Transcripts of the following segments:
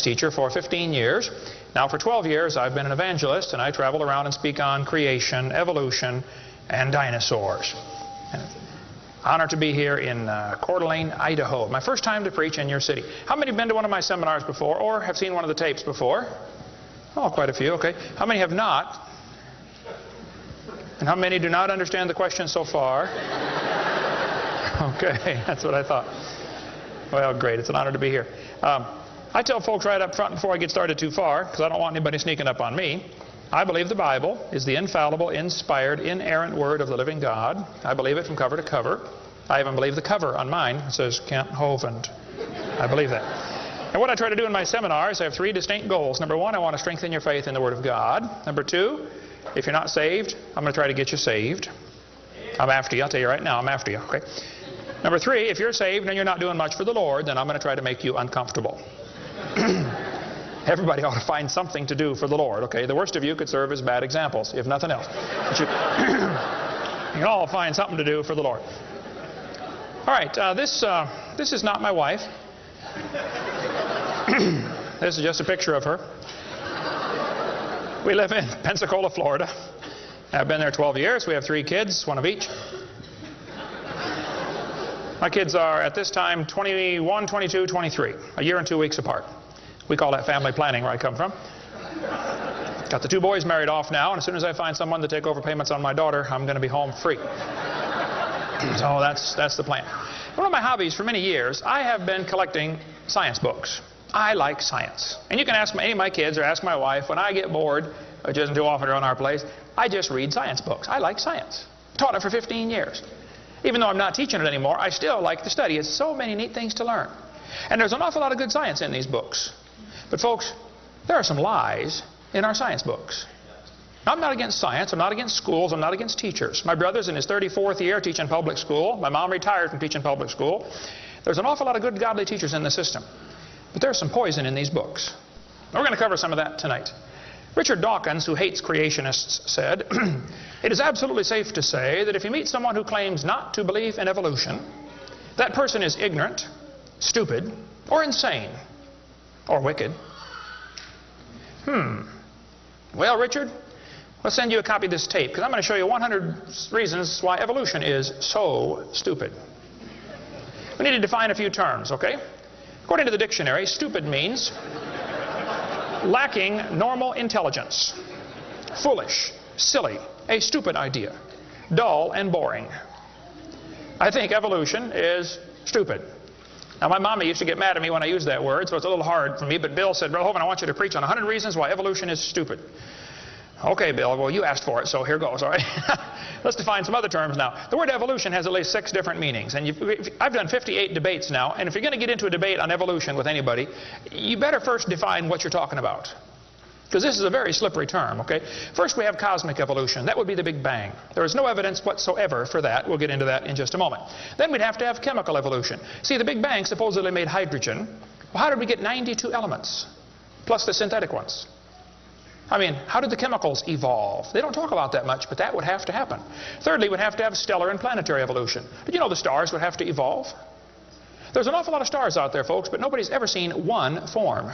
teacher for 15 years. Now for 12 years I've been an evangelist, and I travel around and speak on creation, evolution, and dinosaurs. And honor to be here in Coeur d'Alene, Idaho. My first time to preach in your city. How many have been to one of my seminars before or have seen one of the tapes before? Oh, quite a few, okay. How many have not? And how many do not understand the question so far? Okay, that's what I thought. Well, great. It's an honor to be here. I tell folks right up front before I get started too far, because I don't want anybody sneaking up on me, I believe the Bible is the infallible, inspired, inerrant Word of the living God. I believe it from cover to cover. I even believe the cover on mine. It says Kent Hovind. I believe that. And what I try to do in my seminars, I have 3 distinct goals. Number 1, I want to strengthen your faith in the Word of God. Number 2, if you're not saved, I'm going to try to get you saved. I'm after you. I'll tell you right now, I'm after you. Okay. Number 3, if you're saved and you're not doing much for the Lord, then I'm going to try to make you uncomfortable. Everybody ought to find something to do for the Lord, okay? The worst of you could serve as bad examples, if nothing else. But you can all find something to do for the Lord. All right, this is not my wife. This is just a picture of her. We live in Pensacola, Florida. I've been there 12 years. We have 3 kids, 1 of each. My kids are, at this time, 21, 22, 23, a year and 2 weeks apart. We call that family planning where I come from. Got the 2 boys married off now, and as soon as I find someone to take over payments on my daughter, I'm going to be home free. So that's the plan. One of my hobbies for many years, I have been collecting science books. I like science. And you can ask any of my kids or ask my wife, when I get bored, which isn't too often around our place, I just read science books. I like science. Taught it for 15 years. Even though I'm not teaching it anymore, I still like to study. It's so many neat things to learn. And there's an awful lot of good science in these books. But folks, there are some lies in our science books. Now, I'm not against science. I'm not against schools. I'm not against teachers. My brother's in his 34th year teaching public school. My mom retired from teaching public school. There's an awful lot of good, godly teachers in the system. But there's some poison in these books. We're going to cover some of that tonight. Richard Dawkins, who hates creationists, said, "It is absolutely safe to say that if you meet someone who claims not to believe in evolution, that person is ignorant, stupid, or insane, or wicked." Well, Richard, I'll send you a copy of this tape, because I'm going to show you 100 reasons why evolution is so stupid. We need to define a few terms, okay? According to the dictionary, stupid means lacking normal intelligence, foolish, silly, a stupid idea, dull and boring. I think evolution is stupid. Now, my mama used to get mad at me when I used that word, so it's a little hard for me, but Bill said, "Brother Hovind, I want you to preach on 100 reasons why evolution is stupid." Okay, Bill, well, you asked for it, so here goes, all right? Let's define some other terms now. The word evolution has at least 6 different meanings, and I've done 58 debates now, and if you're going to get into a debate on evolution with anybody, you better first define what you're talking about, because this is a very slippery term, okay? First, we have cosmic evolution. That would be the Big Bang. There is no evidence whatsoever for that. We'll get into that in just a moment. Then we'd have to have chemical evolution. See, the Big Bang supposedly made hydrogen. Well, how did we get 92 elements, plus the synthetic ones? I mean, how did the chemicals evolve? They don't talk about that much, but that would have to happen. Thirdly, we'd have to have stellar and planetary evolution. Did you know the stars would have to evolve? There's an awful lot of stars out there, folks, but nobody's ever seen one form.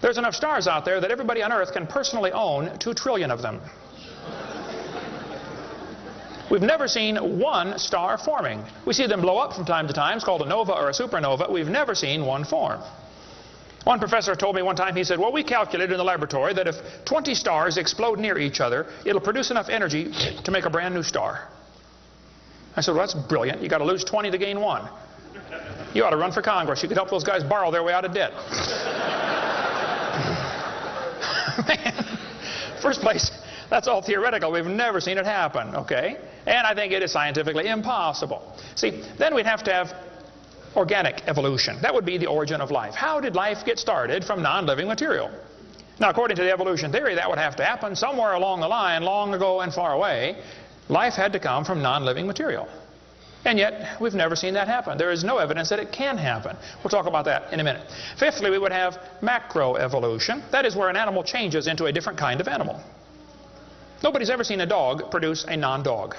There's enough stars out there that everybody on Earth can personally own 2 trillion of them. We've never seen one star forming. We see them blow up from time to time. It's called a nova or a supernova. We've never seen one form. One professor told me one time, he said, "Well, we calculated in the laboratory that if 20 stars explode near each other, it'll produce enough energy to make a brand new star." I said, "Well, that's brilliant. You got to lose 20 to gain 1. You ought to run for Congress. You could help those guys borrow their way out of debt." Man, first place, that's all theoretical. We've never seen it happen, okay? And I think it is scientifically impossible. See, then we'd have to have organic evolution. That would be the origin of life. How did life get started from non-living material? Now, according to the evolution theory, that would have to happen somewhere along the line, long ago and far away. Life had to come from non-living material. And yet, we've never seen that happen. There is no evidence that it can happen. We'll talk about that in a minute. Fifthly, we would have macroevolution. That is where an animal changes into a different kind of animal. Nobody's ever seen a dog produce a non-dog.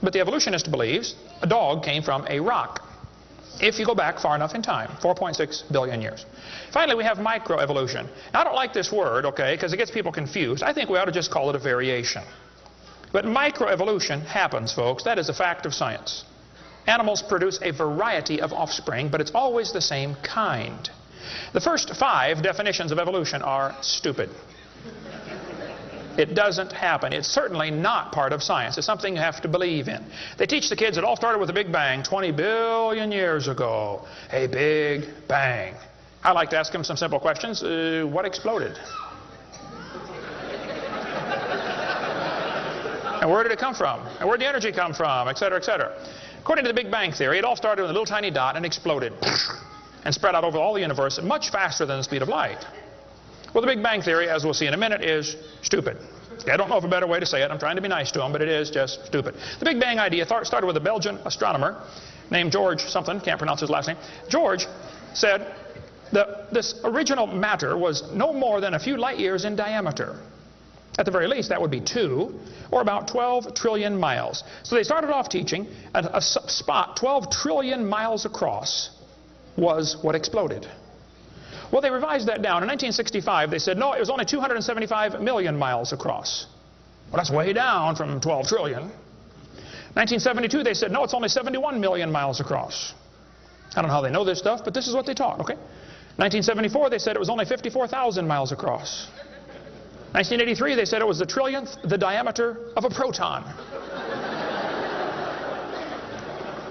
But the evolutionist believes a dog came from a rock. if you go back far enough in time, 4.6 billion years. Finally, we have microevolution. Now, I don't like this word, okay, because it gets people confused. I think we ought to just call it a variation. But microevolution happens, folks. That is a fact of science. Animals produce a variety of offspring, but it's always the same kind. The first 5 definitions of evolution are stupid. It doesn't happen. It's certainly not part of science. It's something you have to believe in. They teach the kids it all started with a big bang 20 billion years ago. A big bang. I like to ask them some simple questions. What exploded? And where did it come from? And where did the energy come from? Et cetera, et cetera. According to the Big Bang Theory, it all started with a little tiny dot and exploded and spread out over all the universe much faster than the speed of light. Well, the Big Bang Theory, as we'll see in a minute, is stupid. I don't know of a better way to say it. I'm trying to be nice to them, but it is just stupid. The Big Bang idea started with a Belgian astronomer named George something, can't pronounce his last name. George said that this original matter was no more than a few light years in diameter. At the very least, that would be 2, or about 12 trillion miles. So they started off teaching a spot 12 trillion miles across was what exploded. Well, they revised that down. In 1965, they said, no, it was only 275 million miles across. Well, that's way down from 12 trillion. 1972, they said, no, it's only 71 million miles across. I don't know how they know this stuff, but this is what they taught, okay? 1974, they said it was only 54,000 miles across. 1983, they said it was the trillionth the diameter of a proton.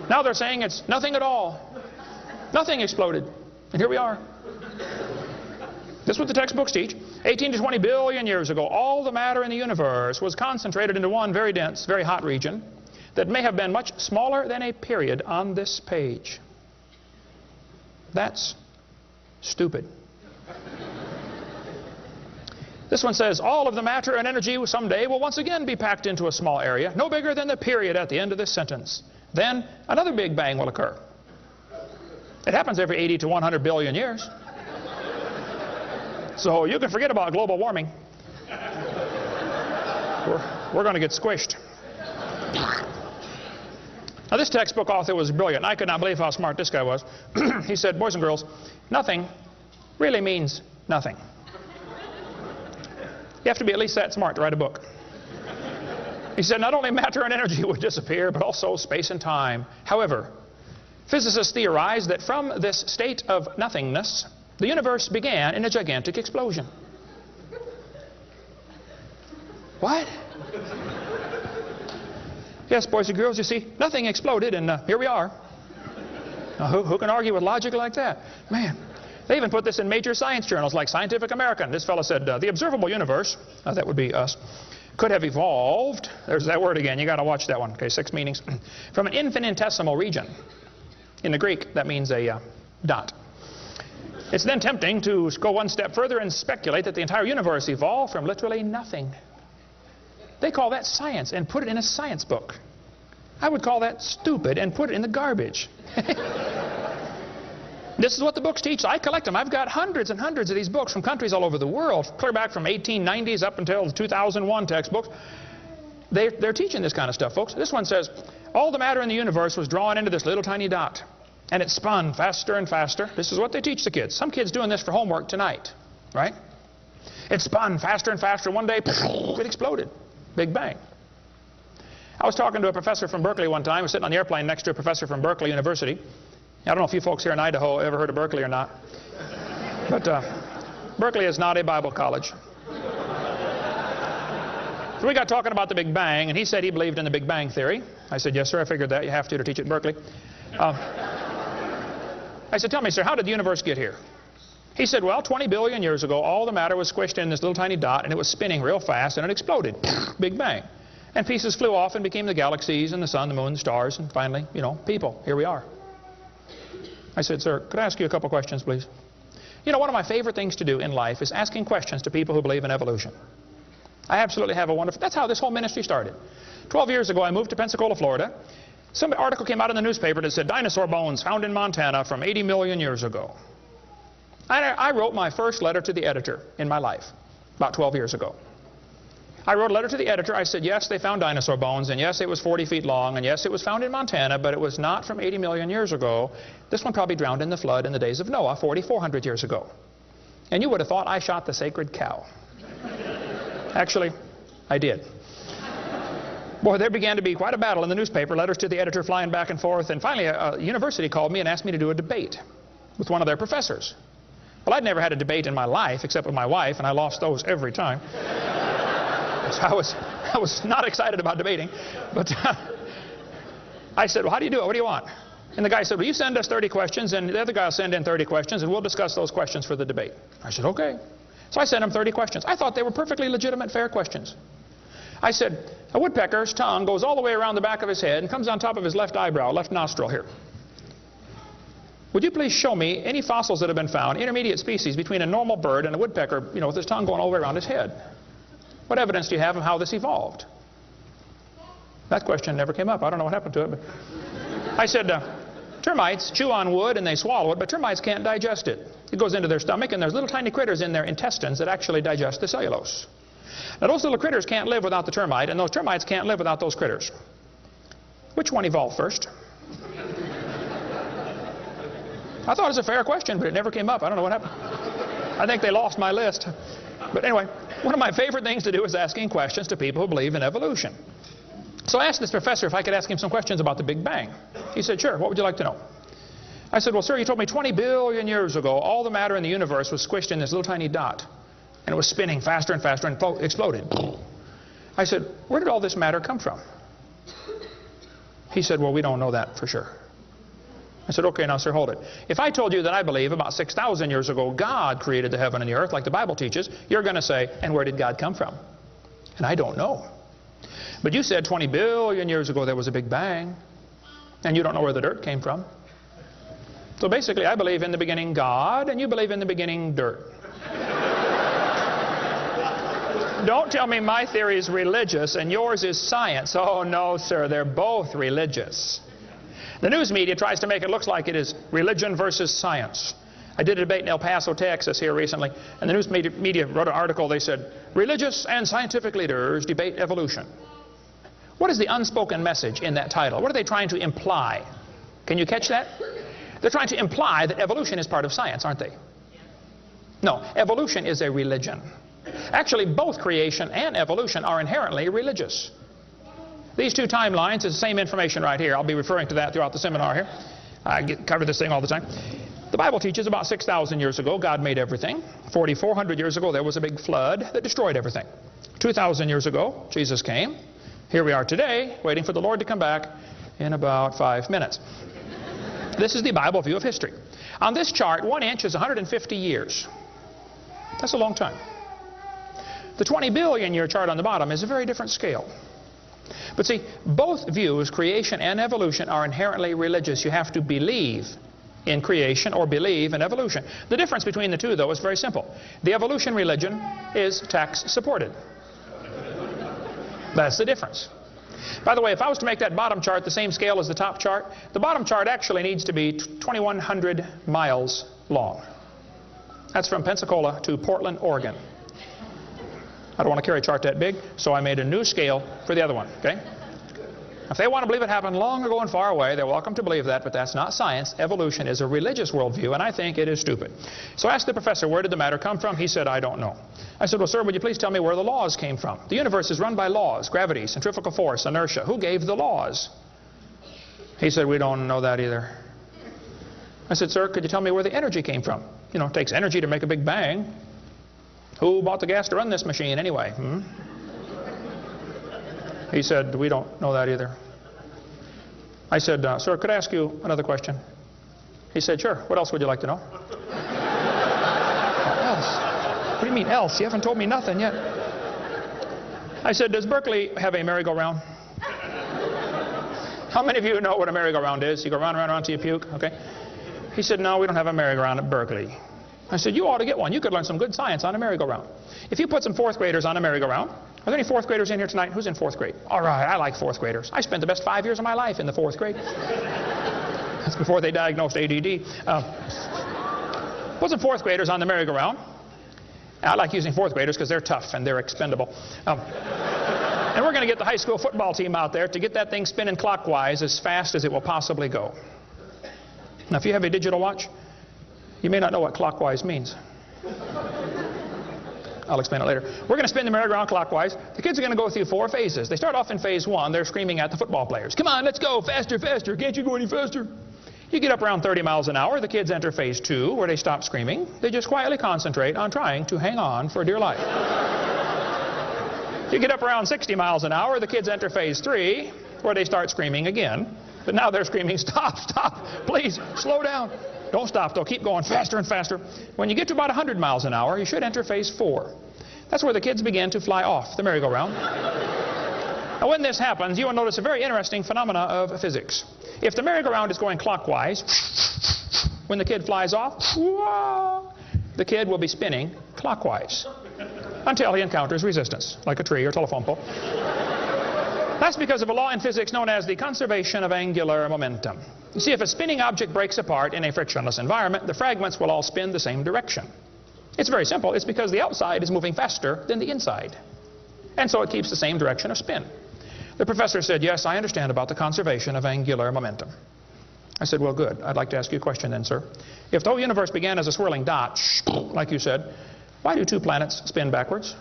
Now they're saying it's nothing at all. Nothing exploded. And here we are. This is what the textbooks teach. 18 to 20 billion years ago, all the matter in the universe was concentrated into one very dense, very hot region that may have been much smaller than a period on this page. That's stupid. This one says, all of the matter and energy someday will once again be packed into a small area, no bigger than the period at the end of this sentence. Then another Big Bang will occur. It happens every 80 to 100 billion years. So you can forget about global warming. We're going to get squished. Now, this textbook author was brilliant. I could not believe how smart this guy was. He said, boys and girls, nothing really means nothing. You have to be at least that smart to write a book. He said, not only matter and energy would disappear, but also space and time. However, physicists theorize that from this state of nothingness, the universe began in a gigantic explosion. What? Yes, boys and girls, you see, nothing exploded, and here we are. Now, who can argue with logic like that? Man, they even put this in major science journals like Scientific American. This fellow said, the observable universe, that would be us, could have evolved, there's that word again, you got to watch that one, okay, 6 meanings, from an infinitesimal region. In the Greek, that means a dot. It's then tempting to go one step further and speculate that the entire universe evolved from literally nothing. They call that science and put it in a science book. I would call that stupid and put it in the garbage. This is what the books teach. I collect them. I've got hundreds and hundreds of these books from countries all over the world, clear back from 1890s up until the 2001 textbooks. They're teaching this kind of stuff, folks. This one says, all the matter in the universe was drawn into this little tiny dot. And it spun faster and faster. This is what they teach the kids. Some kids doing this for homework tonight, right? It spun faster and faster. One day, it exploded. Big bang. I was talking to a professor from Berkeley one time. I was sitting on the airplane next to a professor from Berkeley University. I don't know if you folks here in Idaho ever heard of Berkeley or not. But Berkeley is not a Bible college. So we got talking about the Big Bang, and he said he believed in the Big Bang Theory. I said, yes, sir, I figured that. You have to teach it at Berkeley. I said, tell me, sir, how did the universe get here? He said, well, 20 billion years ago, all the matter was squished in this little tiny dot, and it was spinning real fast, and it exploded. Big bang. And pieces flew off and became the galaxies and the sun, the moon, the stars, and finally, you know, people. Here we are. I said, sir, could I ask you a couple questions, please? You know, one of my favorite things to do in life is asking questions to people who believe in evolution. I absolutely have a wonderful... That's how this whole ministry started. 12 years ago, I moved to Pensacola, Florida. Some article came out in the newspaper that said, dinosaur bones found in Montana from 80 million years ago. I wrote my first letter to the editor in my life, about 12 years ago. I wrote a letter to the editor. I said, yes, they found dinosaur bones, and yes, it was 40 feet long, and yes, it was found in Montana, but it was not from 80 million years ago. This one probably drowned in the flood in the days of Noah, 4,400 years ago. And you would have thought I shot the sacred cow. Actually, I did. Boy, there began to be quite a battle in the newspaper, letters to the editor flying back and forth, and finally a university called me and asked me to do a debate with one of their professors. Well, I'd never had a debate in my life except with my wife, and I lost those every time. So I was not excited about debating, but I said, well, how do you do it? What do you want? And the guy said, well, you send us 30 questions, and the other guy will send in 30 questions, and we'll discuss those questions for the debate. I said, okay. So I sent him 30 questions. I thought they were perfectly legitimate, fair questions. I said, a woodpecker's tongue goes all the way around the back of his head and comes on top of his left eyebrow, left nostril here. Would you please show me any fossils that have been found, intermediate species between a normal bird and a woodpecker, with his tongue going all the way around his head? What evidence do you have of how this evolved? That question never came up. I don't know what happened to it. But I said, termites chew on wood and they swallow it, but termites can't digest it. It goes into their stomach, and there's little tiny critters in their intestines that actually digest the cellulose. Now, those little critters can't live without the termite, and those termites can't live without those critters. Which one evolved first? I thought it was a fair question, but it never came up. I don't know what happened. I think they lost my list. But anyway, one of my favorite things to do is asking questions to people who believe in evolution. So I asked this professor if I could ask him some questions about the Big Bang. He said, sure, what would you like to know? I said, well, sir, you told me 20 billion years ago all the matter in the universe was squished in this little tiny dot. And it was spinning faster and faster and exploded. I said, where did all this matter come from? He said, well, we don't know that for sure. I said, okay, now, sir, hold it. If I told you that I believe about 6,000 years ago God created the heaven and the earth like the Bible teaches, you're going to say, and where did God come from? And I don't know. But you said 20 billion years ago there was a Big Bang, and you don't know where the dirt came from. So basically, I believe in the beginning God, and you believe in the beginning dirt. Don't tell me my theory is religious and yours is science. Oh, no, sir, they're both religious. The news media tries to make it look like it is religion versus science. I did a debate in El Paso, Texas here recently, and the news media wrote an article. They said, religious and scientific leaders debate evolution. What is the unspoken message in that title? What are they trying to imply? Can you catch that? They're trying to imply that evolution is part of science, aren't they? No, evolution is a religion. Actually, both creation and evolution are inherently religious. These two timelines is the same information right here. I'll be referring to that throughout the seminar here. I cover this thing all the time. The Bible teaches about 6,000 years ago God made everything. 4,400 years ago there was a big flood that destroyed everything. 2,000 years ago Jesus came. Here we are today waiting for the Lord to come back in about 5 minutes. This is the Bible view of history. On this chart, 1 inch is 150 years. That's a long time. The 20 billion year chart on the bottom is a very different scale. But see, both views, creation and evolution, are inherently religious. You have to believe in creation or believe in evolution. The difference between the two, though, is very simple. The evolution religion is tax supported. That's the difference. By the way, if I was to make that bottom chart the same scale as the top chart, the bottom chart actually needs to be 2,100 miles long. That's from Pensacola to Portland, Oregon. I don't want to carry a chart that big, so I made a new scale for the other one, okay? If they want to believe it happened long ago and far away, they're welcome to believe that, but that's not science. Evolution is a religious worldview, and I think it is stupid. So I asked the professor, where did the matter come from? He said, I don't know. I said, well, sir, would you please tell me where the laws came from? The universe is run by laws, gravity, centrifugal force, inertia. Who gave the laws? He said, we don't know that either. I said, sir, could you tell me where the energy came from? You know, it takes energy to make a big bang. Who bought the gas to run this machine anyway? He said, we don't know that either. I said, sir, could I ask you another question? He said, sure. What else would you like to know? Else? What do you mean else? You haven't told me nothing yet. I said, does Berkeley have a merry-go-round? How many of you know what a merry-go-round is? You go round and round and round till you puke, okay? He said, no, we don't have a merry-go-round at Berkeley. I said, you ought to get one. You could learn some good science on a merry-go-round. If you put some fourth graders on a merry-go-round, are there any fourth graders in here tonight? Who's in fourth grade? All right, I like fourth graders. I spent the best 5 years of my life in the fourth grade. That's before they diagnosed ADD. Put some fourth graders on the merry-go-round. I like using fourth graders because they're tough and they're expendable. And we're going to get the high school football team out there to get that thing spinning clockwise as fast as it will possibly go. Now, if you have a digital watch, you may not know what clockwise means. I'll explain it later. We're going to spin the merry-go-round clockwise. The kids are going to go through 4 phases. They start off in phase 1. They're screaming at the football players. Come on, let's go, faster, faster. Can't you go any faster? You get up around 30 miles an hour. The kids enter phase 2, where they stop screaming. They just quietly concentrate on trying to hang on for dear life. You get up around 60 miles an hour. The kids enter phase 3, where they start screaming again. But now they're screaming, stop, stop, please, slow down. Don't stop, though. Keep going faster and faster. When you get to about 100 miles an hour, you should enter phase 4. That's where the kids begin to fly off the merry-go-round. Now, when this happens, you will notice a very interesting phenomena of physics. If the merry-go-round is going clockwise, when the kid flies off, the kid will be spinning clockwise until he encounters resistance, like a tree or telephone pole. That's because of a law in physics known as the conservation of angular momentum. You see, if a spinning object breaks apart in a frictionless environment, the fragments will all spin the same direction. It's very simple. It's because the outside is moving faster than the inside. And so it keeps the same direction of spin. The professor said, yes, I understand about the conservation of angular momentum. I said, well, good. I'd like to ask you a question then, sir. If the whole universe began as a swirling dot, like you said, why do 2 planets spin backwards?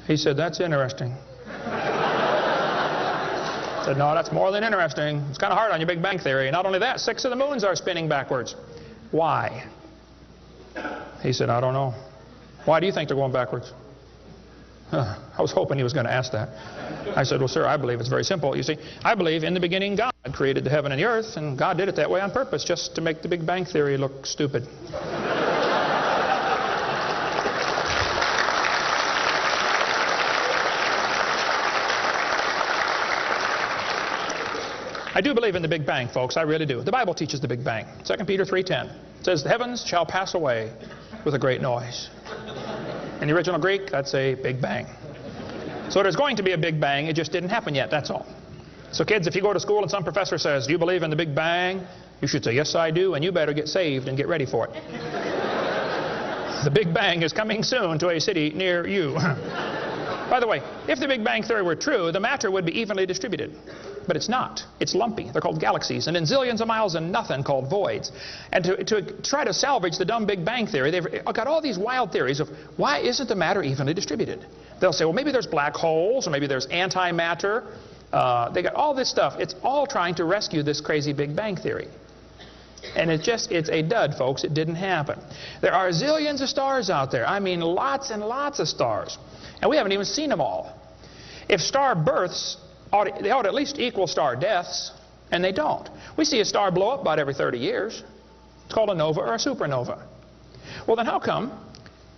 He said, that's interesting. I said, no, that's more than interesting. It's kind of hard on your Big Bang Theory. Not only that, 6 of the moons are spinning backwards. Why? He said, I don't know. Why do you think they're going backwards? I was hoping he was going to ask that. I said, well, sir, I believe it's very simple. You see, I believe in the beginning God created the heaven and the earth, and God did it that way on purpose, just to make the Big Bang Theory look stupid. I do believe in the Big Bang, folks. I really do. The Bible teaches the Big Bang. 2 Peter 3:10. It says, the heavens shall pass away with a great noise. In the original Greek, that's a Big Bang. So there's going to be a Big Bang. It just didn't happen yet, that's all. So kids, if you go to school and some professor says, do you believe in the Big Bang? You should say, yes, I do, and you better get saved and get ready for it. The Big Bang is coming soon to a city near you. By the way, if the Big Bang Theory were true, the matter would be evenly distributed. But it's not. It's lumpy. They're called galaxies. And in zillions of miles and nothing called voids. And to try to salvage the dumb Big Bang Theory, they've got all these wild theories of why isn't the matter evenly distributed? They'll say, well, maybe there's black holes, or maybe there's antimatter. They got all this stuff. It's all trying to rescue this crazy Big Bang Theory. And it's a dud, folks. It didn't happen. There are zillions of stars out there. I mean, lots and lots of stars. And we haven't even seen them all. If star births, they ought to at least equal star deaths, and they don't. We see a star blow up about every 30 years. It's called a nova or a supernova. Well, then how come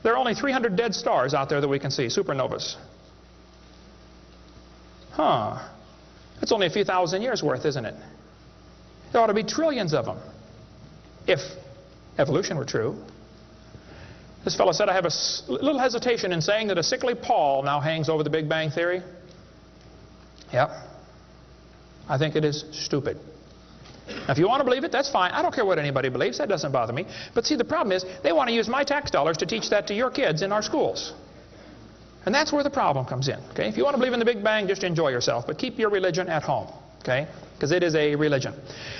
there are only 300 dead stars out there that we can see, supernovas? It's only a few thousand years worth, isn't it? There ought to be trillions of them, if evolution were true. This fellow said, I have a little hesitation in saying that a sickly pall now hangs over the Big Bang Theory. Yep. I think it is stupid. Now, if you want to believe it, that's fine. I don't care what anybody believes. That doesn't bother me. But see, the problem is they want to use my tax dollars to teach that to your kids in our schools. And that's where the problem comes in. Okay? If you want to believe in the Big Bang, just enjoy yourself. But keep your religion at home. Okay? Because it is a religion.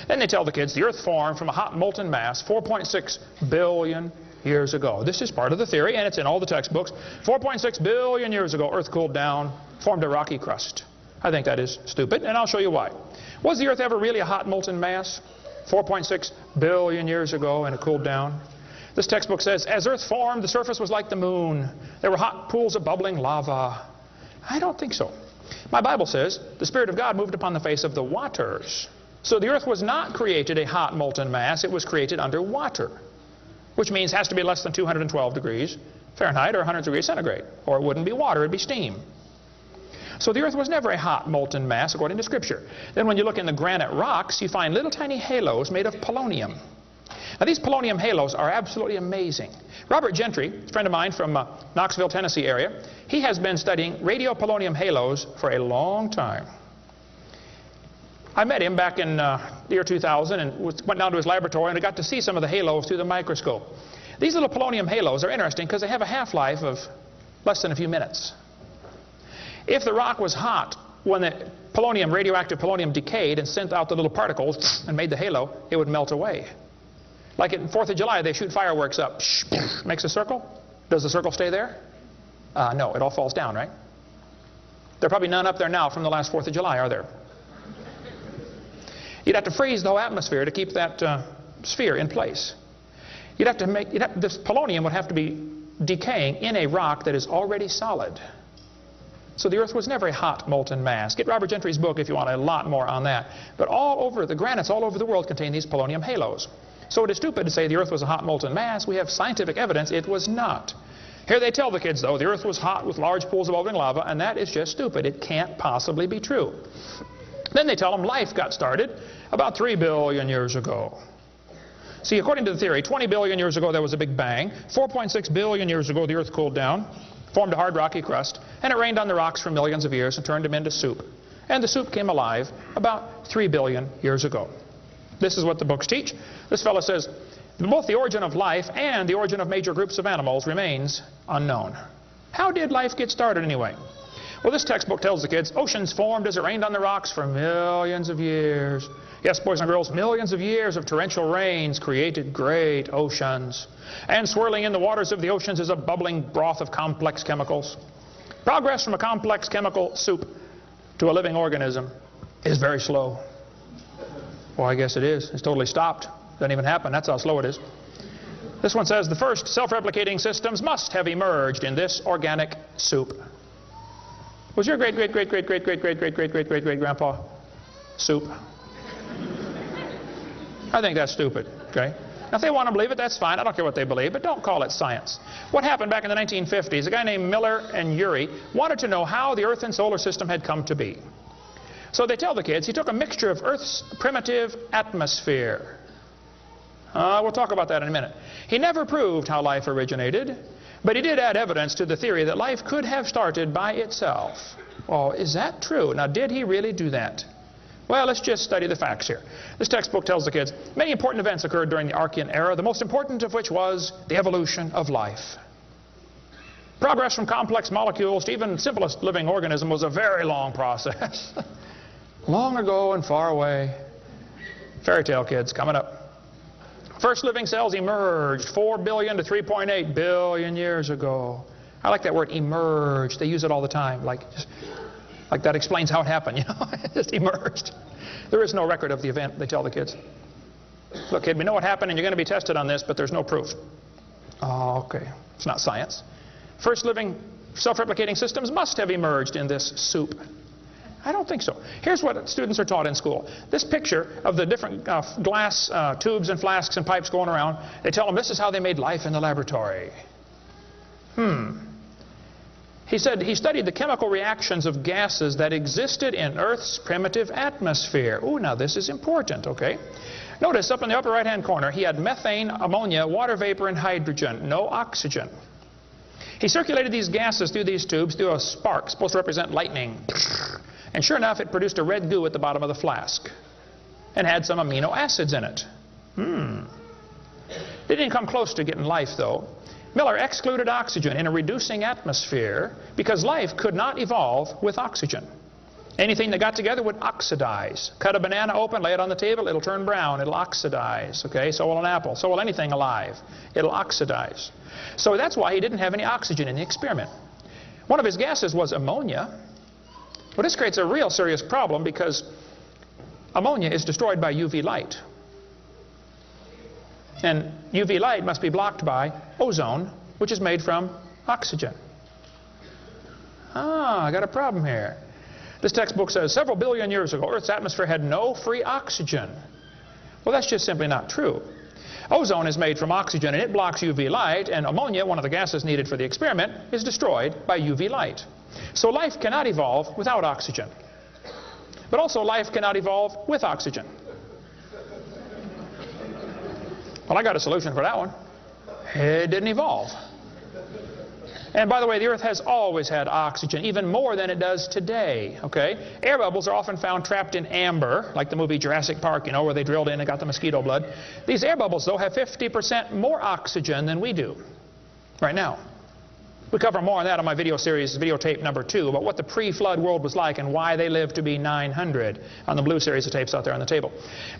Then they tell the kids the Earth formed from a hot molten mass 4.6 billion years ago. This is part of the theory, and it's in all the textbooks. 4.6 billion years ago, Earth cooled down, formed a rocky crust. I think that is stupid, and I'll show you why. Was the Earth ever really a hot molten mass 4.6 billion years ago, and it cooled down? This textbook says, as Earth formed, the surface was like the moon. There were hot pools of bubbling lava. I don't think so. My Bible says the Spirit of God moved upon the face of the waters. So the Earth was not created a hot molten mass. It was created under water, which means it has to be less than 212 degrees Fahrenheit or 100 degrees centigrade, or it wouldn't be water, it'd be steam. So the Earth was never a hot molten mass according to Scripture. Then when you look in the granite rocks, you find little tiny halos made of polonium. Now these polonium halos are absolutely amazing. Robert Gentry, a friend of mine from Knoxville, Tennessee area, he has been studying radiopolonium halos for a long time. I met him back in the year 2000 and went down to his laboratory, and I got to see some of the halos through the microscope. These little polonium halos are interesting because they have a half-life of less than a few minutes. If the rock was hot, when the polonium, radioactive polonium, decayed and sent out the little particles and made the halo, it would melt away. Like at 4th of July, they shoot fireworks up. Makes a circle. Does the circle stay there? No, it all falls down, right? There are probably none up there now from the last 4th of July, are there? You'd have to freeze the whole atmosphere to keep that sphere in place. This polonium would have to be decaying in a rock that is already solid. So the Earth was never a hot molten mass. Get Robert Gentry's book if you want a lot more on that. But all over, the granites all over the world contain these polonium halos. So it is stupid to say the Earth was a hot molten mass. We have scientific evidence it was not. Here they tell the kids, though, the Earth was hot with large pools of bubbling lava, and that is just stupid. It can't possibly be true. Then they tell them life got started about 3 billion years ago. See, according to the theory, 20 billion years ago there was a big bang. 4.6 billion years ago the Earth cooled down, formed a hard rocky crust, and it rained on the rocks for millions of years and turned them into soup. And the soup came alive about 3 billion years ago. This is what the books teach. This fellow says, both the origin of life and the origin of major groups of animals remains unknown. How did life get started anyway? Well, this textbook tells the kids, oceans formed as it rained on the rocks for millions of years. Yes, boys and girls, millions of years of torrential rains created great oceans. And swirling in the waters of the oceans is a bubbling broth of complex chemicals. Progress from a complex chemical soup to a living organism is very slow. Well, I guess it is. It's totally stopped. Doesn't even happen. That's how slow it is. This one says the first self-replicating systems must have emerged in this organic soup. Was your great-great-great-great-great-great-great-great-great-great-great-grandpa soup? I think that's stupid, okay? Now, if they want to believe it, that's fine. I don't care what they believe, but don't call it science. What happened back in the 1950s, a guy named Miller and Urey wanted to know how the Earth and solar system had come to be. So they tell the kids he took a mixture of Earth's primitive atmosphere. We'll talk about that in a minute. He never proved how life originated, but he did add evidence to the theory that life could have started by itself. Well, is that true? Now, did he really do that? Well, let's just study the facts here. This textbook tells the kids many important events occurred during the Archean era, the most important of which was the evolution of life. Progress from complex molecules to even simplest living organism was a very long process. Long ago and far away. Fairy tale kids coming up. First living cells emerged 4 billion to 3.8 billion years ago. I like that word, emerged. They use it all the time. Like that explains how it happened, you know. It just emerged. There is no record of the event, they tell the kids. Look, kid, we know what happened and you're going to be tested on this, but there's no proof. Oh, okay. It's not science. First living self-replicating systems must have emerged in this soup. I don't think so. Here's what students are taught in school. This picture of the different glass tubes and flasks and pipes going around, they tell them this is how they made life in the laboratory. He said he studied the chemical reactions of gases that existed in Earth's primitive atmosphere. Ooh, now this is important, okay? Notice up in the upper right-hand corner, he had methane, ammonia, water vapor, and hydrogen, no oxygen. He circulated these gases through these tubes through a spark, supposed to represent lightning. And sure enough, it produced a red goo at the bottom of the flask and had some amino acids in it. They didn't come close to getting life, though. Miller excluded oxygen in a reducing atmosphere because life could not evolve with oxygen. Anything that got together would oxidize. Cut a banana open, lay it on the table, it'll turn brown, it'll oxidize. Okay, so will an apple, so will anything alive. It'll oxidize. So that's why he didn't have any oxygen in the experiment. One of his gases was ammonia. Well, this creates a real serious problem because ammonia is destroyed by UV light. And UV light must be blocked by ozone, which is made from oxygen. I got a problem here. This textbook says several billion years ago, Earth's atmosphere had no free oxygen. Well, that's just simply not true. Ozone is made from oxygen and it blocks UV light, and ammonia, one of the gases needed for the experiment, is destroyed by UV light. So life cannot evolve without oxygen. But also life cannot evolve with oxygen. Well, I got a solution for that one. It didn't evolve. And by the way, the Earth has always had oxygen, even more than it does today. Okay? Air bubbles are often found trapped in amber, like the movie Jurassic Park, you know, where they drilled in and got the mosquito blood. These air bubbles, though, have 50% more oxygen than we do right now. We cover more on that on my video series, videotape number 2, about what the pre-flood world was like and why they lived to be 900 on the blue series of tapes out there on the table.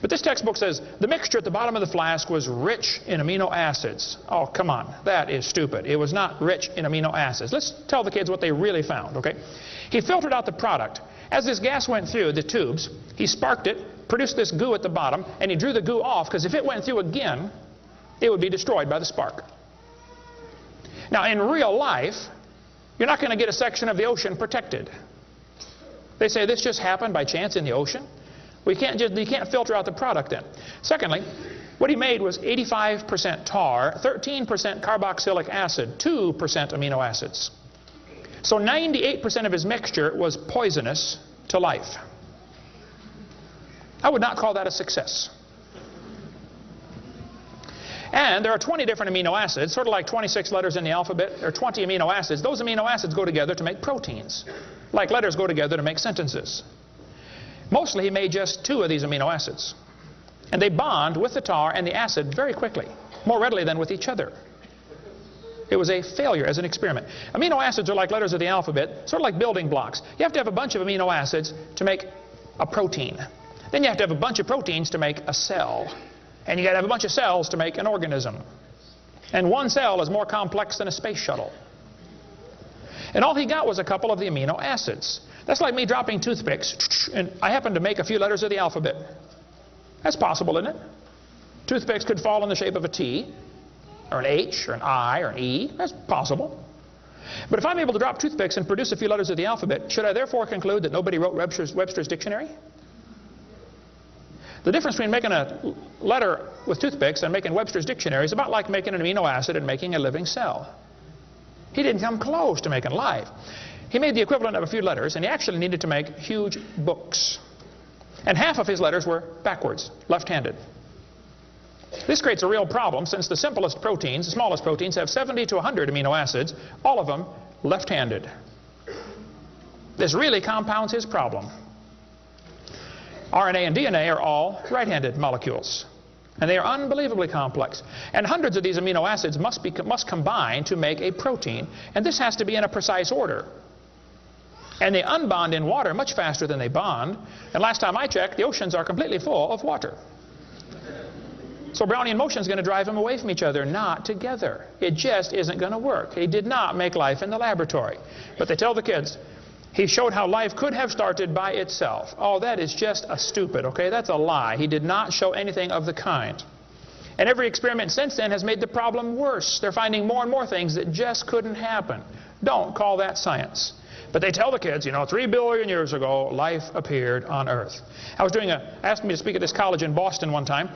But this textbook says the mixture at the bottom of the flask was rich in amino acids. Oh, come on. That is stupid. It was not rich in amino acids. Let's tell the kids what they really found, okay? He filtered out the product. As this gas went through the tubes, he sparked it, produced this goo at the bottom, and he drew the goo off because if it went through again, it would be destroyed by the spark. Now, in real life, you're not going to get a section of the ocean protected. They say this just happened by chance in the ocean. You can't filter out the product then. Secondly, what he made was 85% tar, 13% carboxylic acid, 2% amino acids. So 98% of his mixture was poisonous to life. I would not call that a success. And there are 20 different amino acids, sort of like 26 letters in the alphabet. There are 20 amino acids. Those amino acids go together to make proteins, like letters go together to make sentences. Mostly he made just 2 of these amino acids. And they bond with the tar and the acid very quickly, more readily than with each other. It was a failure as an experiment. Amino acids are like letters of the alphabet, sort of like building blocks. You have to have a bunch of amino acids to make a protein. Then you have to have a bunch of proteins to make a cell. And you got to have a bunch of cells to make an organism. And one cell is more complex than a space shuttle. And all he got was a couple of the amino acids. That's like me dropping toothpicks, and I happen to make a few letters of the alphabet. That's possible, isn't it? Toothpicks could fall in the shape of a T, or an H, or an I, or an E. That's possible. But if I'm able to drop toothpicks and produce a few letters of the alphabet, should I therefore conclude that nobody wrote Webster's dictionary? The difference between making a letter with toothpicks and making Webster's dictionary is about like making an amino acid and making a living cell. He didn't come close to making life. He made the equivalent of a few letters, and he actually needed to make huge books. And half of his letters were backwards, left-handed. This creates a real problem since the simplest proteins, the smallest proteins, have 70 to 100 amino acids, all of them left-handed. This really compounds his problem. RNA and DNA are all right-handed molecules. And they are unbelievably complex. And hundreds of these amino acids must combine to make a protein. And this has to be in a precise order. And they unbond in water much faster than they bond. And last time I checked, the oceans are completely full of water. So Brownian motion is going to drive them away from each other, not together. It just isn't going to work. He did not make life in the laboratory. But they tell the kids, he showed how life could have started by itself. Oh, that is just a stupid, okay? That's a lie. He did not show anything of the kind. And every experiment since then has made the problem worse. They're finding more and more things that just couldn't happen. Don't call that science. But they tell the kids, you know, 3 billion years ago, life appeared on Earth. Asked me to speak at this college in Boston one time.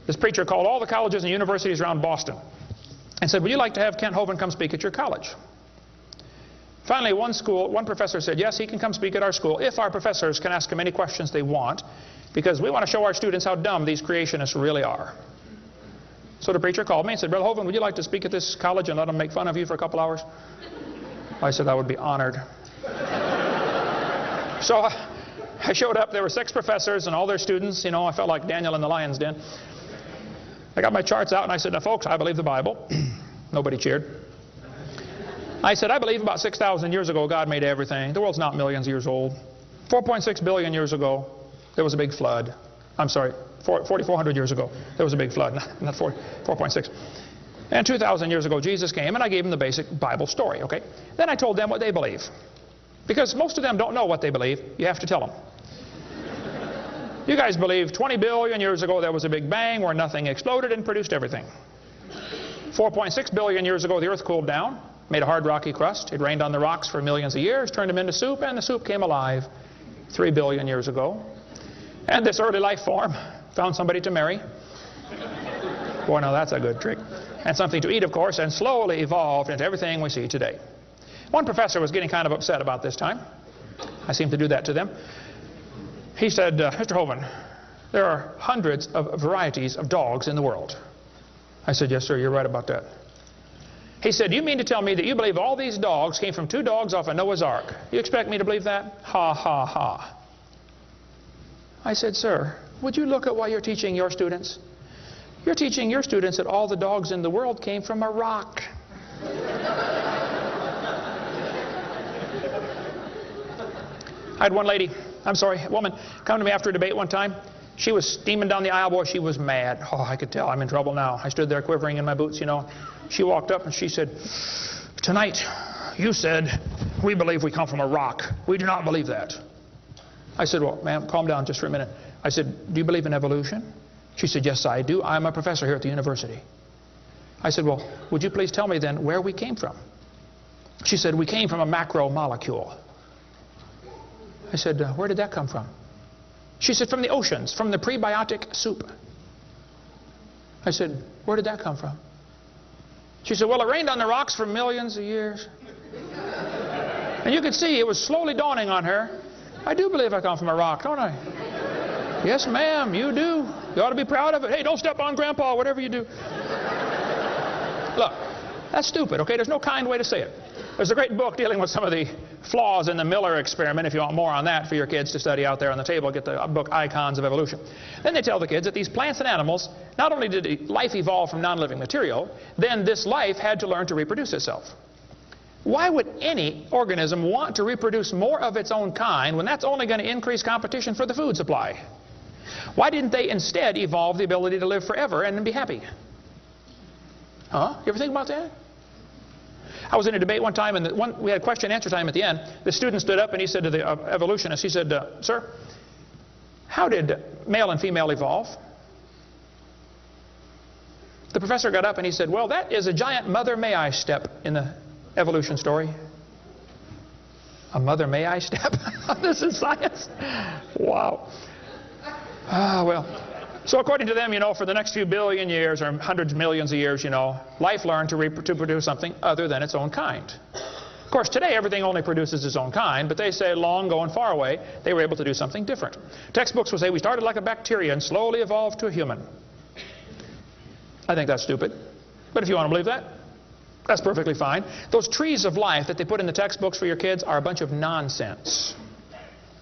This preacher called all the colleges and universities around Boston and said, would you like to have Kent Hovind come speak at your college? Finally, one professor said, yes, he can come speak at our school if our professors can ask him any questions they want, because we want to show our students how dumb these creationists really are. So the preacher called me and said, Brother Hovind, would you like to speak at this college and let them make fun of you for a couple hours? I said, I would be honored. So I showed up. There were 6 professors and all their students. You know, I felt like Daniel in the lion's den. I got my charts out and I said, now folks, I believe the Bible. Nobody cheered. I said, I believe about 6,000 years ago God made everything. The world's not millions of years old. 4.6 billion years ago, there was a big flood. I'm sorry, 4,400 years ago, there was a big flood, not 4.6. And 2,000 years ago, Jesus came, and I gave them the basic Bible story, okay? Then I told them what they believe. Because most of them don't know what they believe. You have to tell them. You guys believe 20 billion years ago there was a big bang where nothing exploded and produced everything. 4.6 billion years ago the earth cooled down, made a hard rocky crust. It rained on the rocks for millions of years, turned them into soup, and the soup came alive 3 billion years ago. And this early life form found somebody to marry. Boy, now that's a good trick. And something to eat, of course, and slowly evolved into everything we see today. One professor was getting kind of upset about this time. I seem to do that to them. He said, Mr. Hovind, there are hundreds of varieties of dogs in the world. I said, yes, sir, you're right about that. He said, "Do you mean to tell me that you believe all these dogs came from 2 dogs off of Noah's Ark? You expect me to believe that?" Ha, ha, ha. I said, "Sir, would you look at what you're teaching your students? You're teaching your students that all the dogs in the world came from a rock." I had one lady, a woman, come to me after a debate one time. She was steaming down the aisle. Boy, she was mad. Oh, I could tell I'm in trouble now. I stood there quivering in my boots, you know. She walked up and she said, "Tonight, you said we believe we come from a rock. We do not believe that." I said, "Well, ma'am, calm down just for a minute." I said, "Do you believe in evolution?" She said, "Yes, I do. I'm a professor here at the university." I said, "Well, would you please tell me then where we came from?" She said, "We came from a macromolecule." I said, "Where did that come from?" She said, "From the oceans, from the prebiotic soup." I said, "Where did that come from?" She said, "Well, it rained on the rocks for millions of years." And you could see it was slowly dawning on her. I do believe I come from a rock, don't I? "Yes, ma'am, you do. You ought to be proud of it. Hey, don't step on Grandpa, whatever you do." Look, that's stupid, okay? There's no kind way to say it. There's a great book dealing with some of the flaws in the Miller experiment. If you want more on that for your kids to study out there on the table, get the book Icons of Evolution. Then they tell the kids that these plants and animals, not only did life evolve from non-living material, then this life had to learn to reproduce itself. Why would any organism want to reproduce more of its own kind when that's only going to increase competition for the food supply? Why didn't they instead evolve the ability to live forever and be happy? Huh? You ever think about that? I was in a debate one time, and we had question and answer time at the end. The student stood up and he said to the evolutionist, he said, "Sir, how did male and female evolve?" The professor got up and he said, "Well, that is a giant mother may I step in the evolution story." A mother may I step? This is science. Wow. Well. So according to them, you know, for the next few billion years or hundreds of millions of years, you know, life learned to produce something other than its own kind. Of course, today everything only produces its own kind, but they say long ago and far away, they were able to do something different. Textbooks will say we started like a bacteria and slowly evolved to a human. I think that's stupid. But if you want to believe that, that's perfectly fine. Those trees of life that they put in the textbooks for your kids are a bunch of nonsense.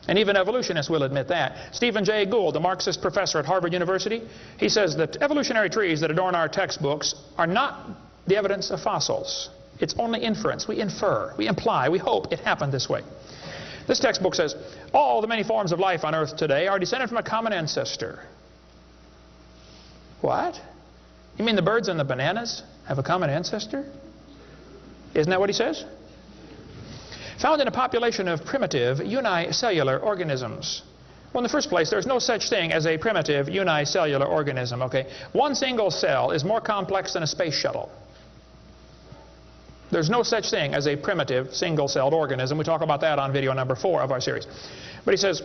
And even evolutionists will admit that. Stephen Jay Gould, the Marxist professor at Harvard University, he says that evolutionary trees that adorn our textbooks are not the evidence of fossils. It's only inference. We infer, we imply, we hope it happened this way. This textbook says, all the many forms of life on Earth today are descended from a common ancestor. What? You mean the birds and the bananas have a common ancestor? Isn't that what he says? Found in a population of primitive unicellular organisms. Well, in the first place, there's no such thing as a primitive unicellular organism, okay? One single cell is more complex than a space shuttle. There's no such thing as a primitive single-celled organism. We talk about that on video number 4 of our series. But he says,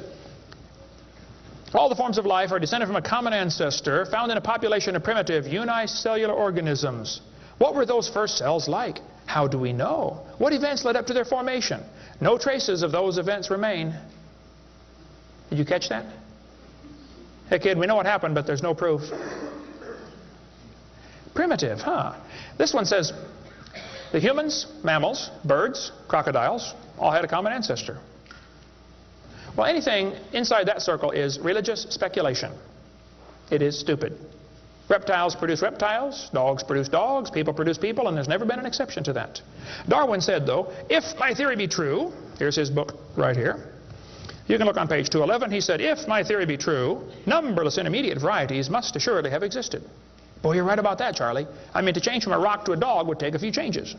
all the forms of life are descended from a common ancestor found in a population of primitive unicellular organisms. What were those first cells like? How do we know? What events led up to their formation? No traces of those events remain. Did you catch that? Hey kid, we know what happened, but there's no proof. Primitive, huh? This one says the humans, mammals, birds, crocodiles all had a common ancestor. Well, anything inside that circle is religious speculation. It is stupid. Reptiles produce reptiles, dogs produce dogs, people produce people, and there's never been an exception to that. Darwin said, though, if my theory be true, here's his book right here. You can look on page 211. He said, if my theory be true, numberless intermediate varieties must assuredly have existed. Boy, you're right about that, Charlie. I mean, to change from a rock to a dog would take a few changes.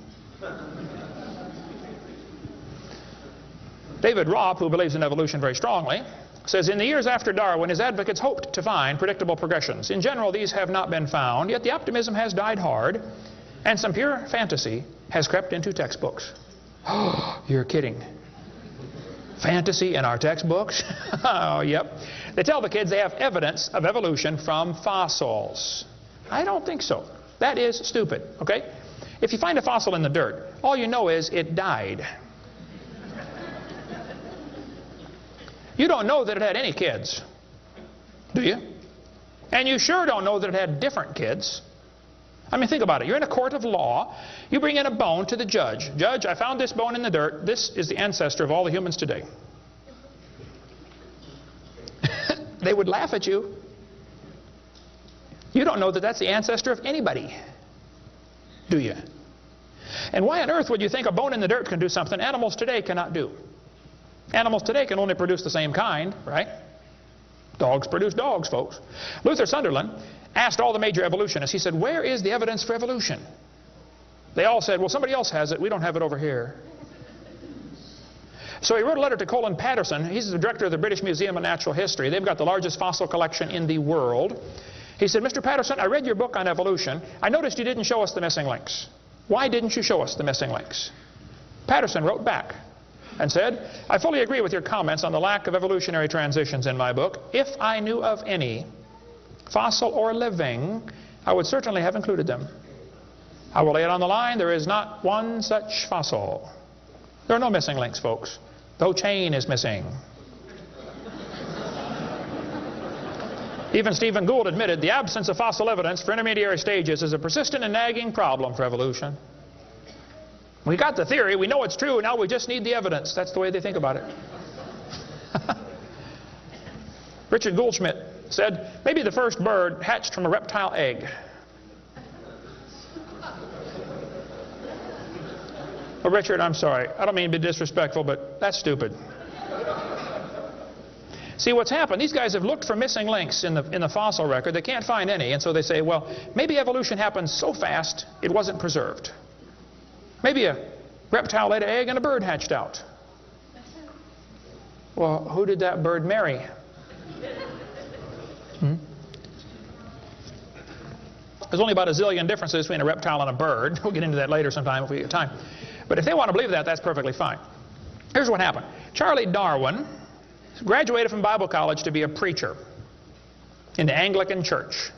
David Ropp, who believes in evolution very strongly, says, in the years after Darwin, his advocates hoped to find predictable progressions. In general, these have not been found, yet the optimism has died hard, and some pure fantasy has crept into textbooks. Oh, you're kidding. Fantasy in our textbooks? Oh, yep. They tell the kids they have evidence of evolution from fossils. I don't think so. That is stupid, okay? If you find a fossil in the dirt, all you know is it died. You don't know that it had any kids, do you? And you sure don't know that it had different kids. I mean, think about it. You're in a court of law. You bring in a bone to the judge. Judge, I found this bone in the dirt. This is the ancestor of all the humans today. They would laugh at you. You don't know that that's the ancestor of anybody, do you? And why on earth would you think a bone in the dirt can do something animals today cannot do? Animals today can only produce the same kind, right? Dogs produce dogs, folks. Luther Sunderland asked all the major evolutionists, he said, where is the evidence for evolution? They all said, well, somebody else has it. We don't have it over here. So he wrote a letter to Colin Patterson. He's the director of the British Museum of Natural History. They've got the largest fossil collection in the world. He said, Mr. Patterson, I read your book on evolution. I noticed you didn't show us the missing links. Why didn't you show us the missing links? Patterson wrote back and said, I fully agree with your comments on the lack of evolutionary transitions in my book. If I knew of any, fossil or living, I would certainly have included them. I will lay it on the line, there is not one such fossil. There are no missing links, folks. The whole chain is missing. Even Stephen Gould admitted the absence of fossil evidence for intermediary stages is a persistent and nagging problem for evolution. We got the theory, we know it's true, now we just need the evidence. That's the way they think about it. Richard Goldschmidt said, maybe the first bird hatched from a reptile egg. Well, Richard, I'm sorry. I don't mean to be disrespectful, but that's stupid. See, what's happened, these guys have looked for missing links in the fossil record. They can't find any, and so they say, well, maybe evolution happened so fast it wasn't preserved. Maybe a reptile laid an egg and a bird hatched out. Well, who did that bird marry? There's only about a zillion differences between a reptile and a bird. We'll get into that later sometime if we get time. But if they want to believe that, that's perfectly fine. Here's what happened. Charlie Darwin graduated from Bible college to be a preacher in the Anglican Church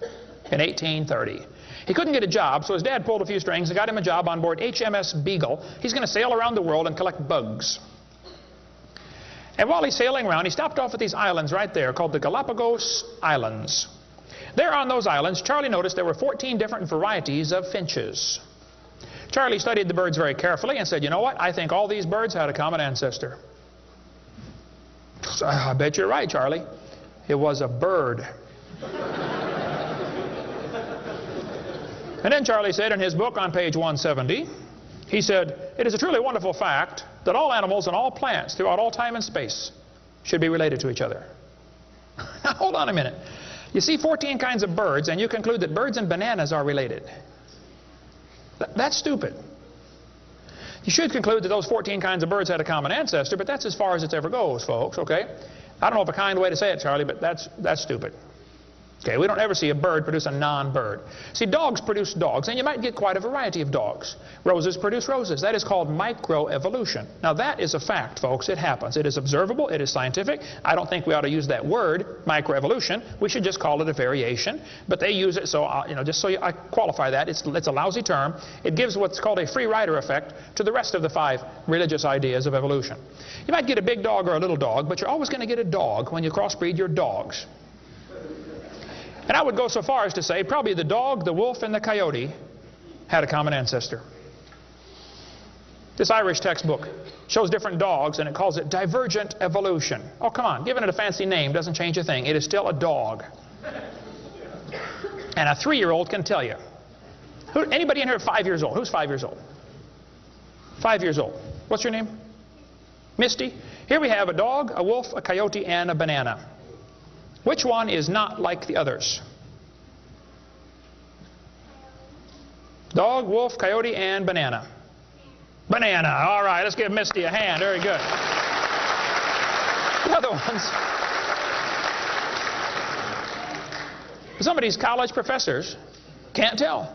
in 1830. He couldn't get a job, so his dad pulled a few strings and got him a job on board HMS Beagle. He's going to sail around the world and collect bugs. And while he's sailing around, he stopped off at these islands right there called the Galapagos Islands. There on those islands, Charlie noticed there were 14 different varieties of finches. Charlie studied the birds very carefully and said, you know what, I think all these birds had a common ancestor. I bet you're right, Charlie. It was a bird. And then Charlie said in his book on page 170, he said, it is a truly wonderful fact that all animals and all plants throughout all time and space should be related to each other. Now, hold on a minute. You see 14 kinds of birds, and you conclude that birds and bananas are related. That's stupid. You should conclude that those 14 kinds of birds had a common ancestor, but that's as far as it ever goes, folks, okay? I don't know of a kind way to say it, Charlie, but that's stupid. Okay, we don't ever see a bird produce a non-bird. See, dogs produce dogs, and you might get quite a variety of dogs. Roses produce roses. That is called microevolution. Now, that is a fact, folks. It happens. It is observable. It is scientific. I don't think we ought to use that word, microevolution. We should just call it a variation. But they use it so, just so I qualify that. It's a lousy term. It gives what's called a free rider effect to the rest of the 5 religious ideas of evolution. You might get a big dog or a little dog, but you're always going to get a dog when you crossbreed your dogs. And I would go so far as to say probably the dog, the wolf, and the coyote had a common ancestor. This Irish textbook shows different dogs, and it calls it divergent evolution. Oh, come on. Giving it a fancy name doesn't change a thing. It is still a dog. And a 3-year-old can tell you. Anybody in here 5 years old? Who's 5 years old? 5 years old. What's your name? Misty. Here we have a dog, a wolf, a coyote, and a banana. Which one is not like the others? Dog, wolf, coyote, and banana. Banana. All right, let's give Misty a hand. Very good. The other ones. Some of these college professors can't tell.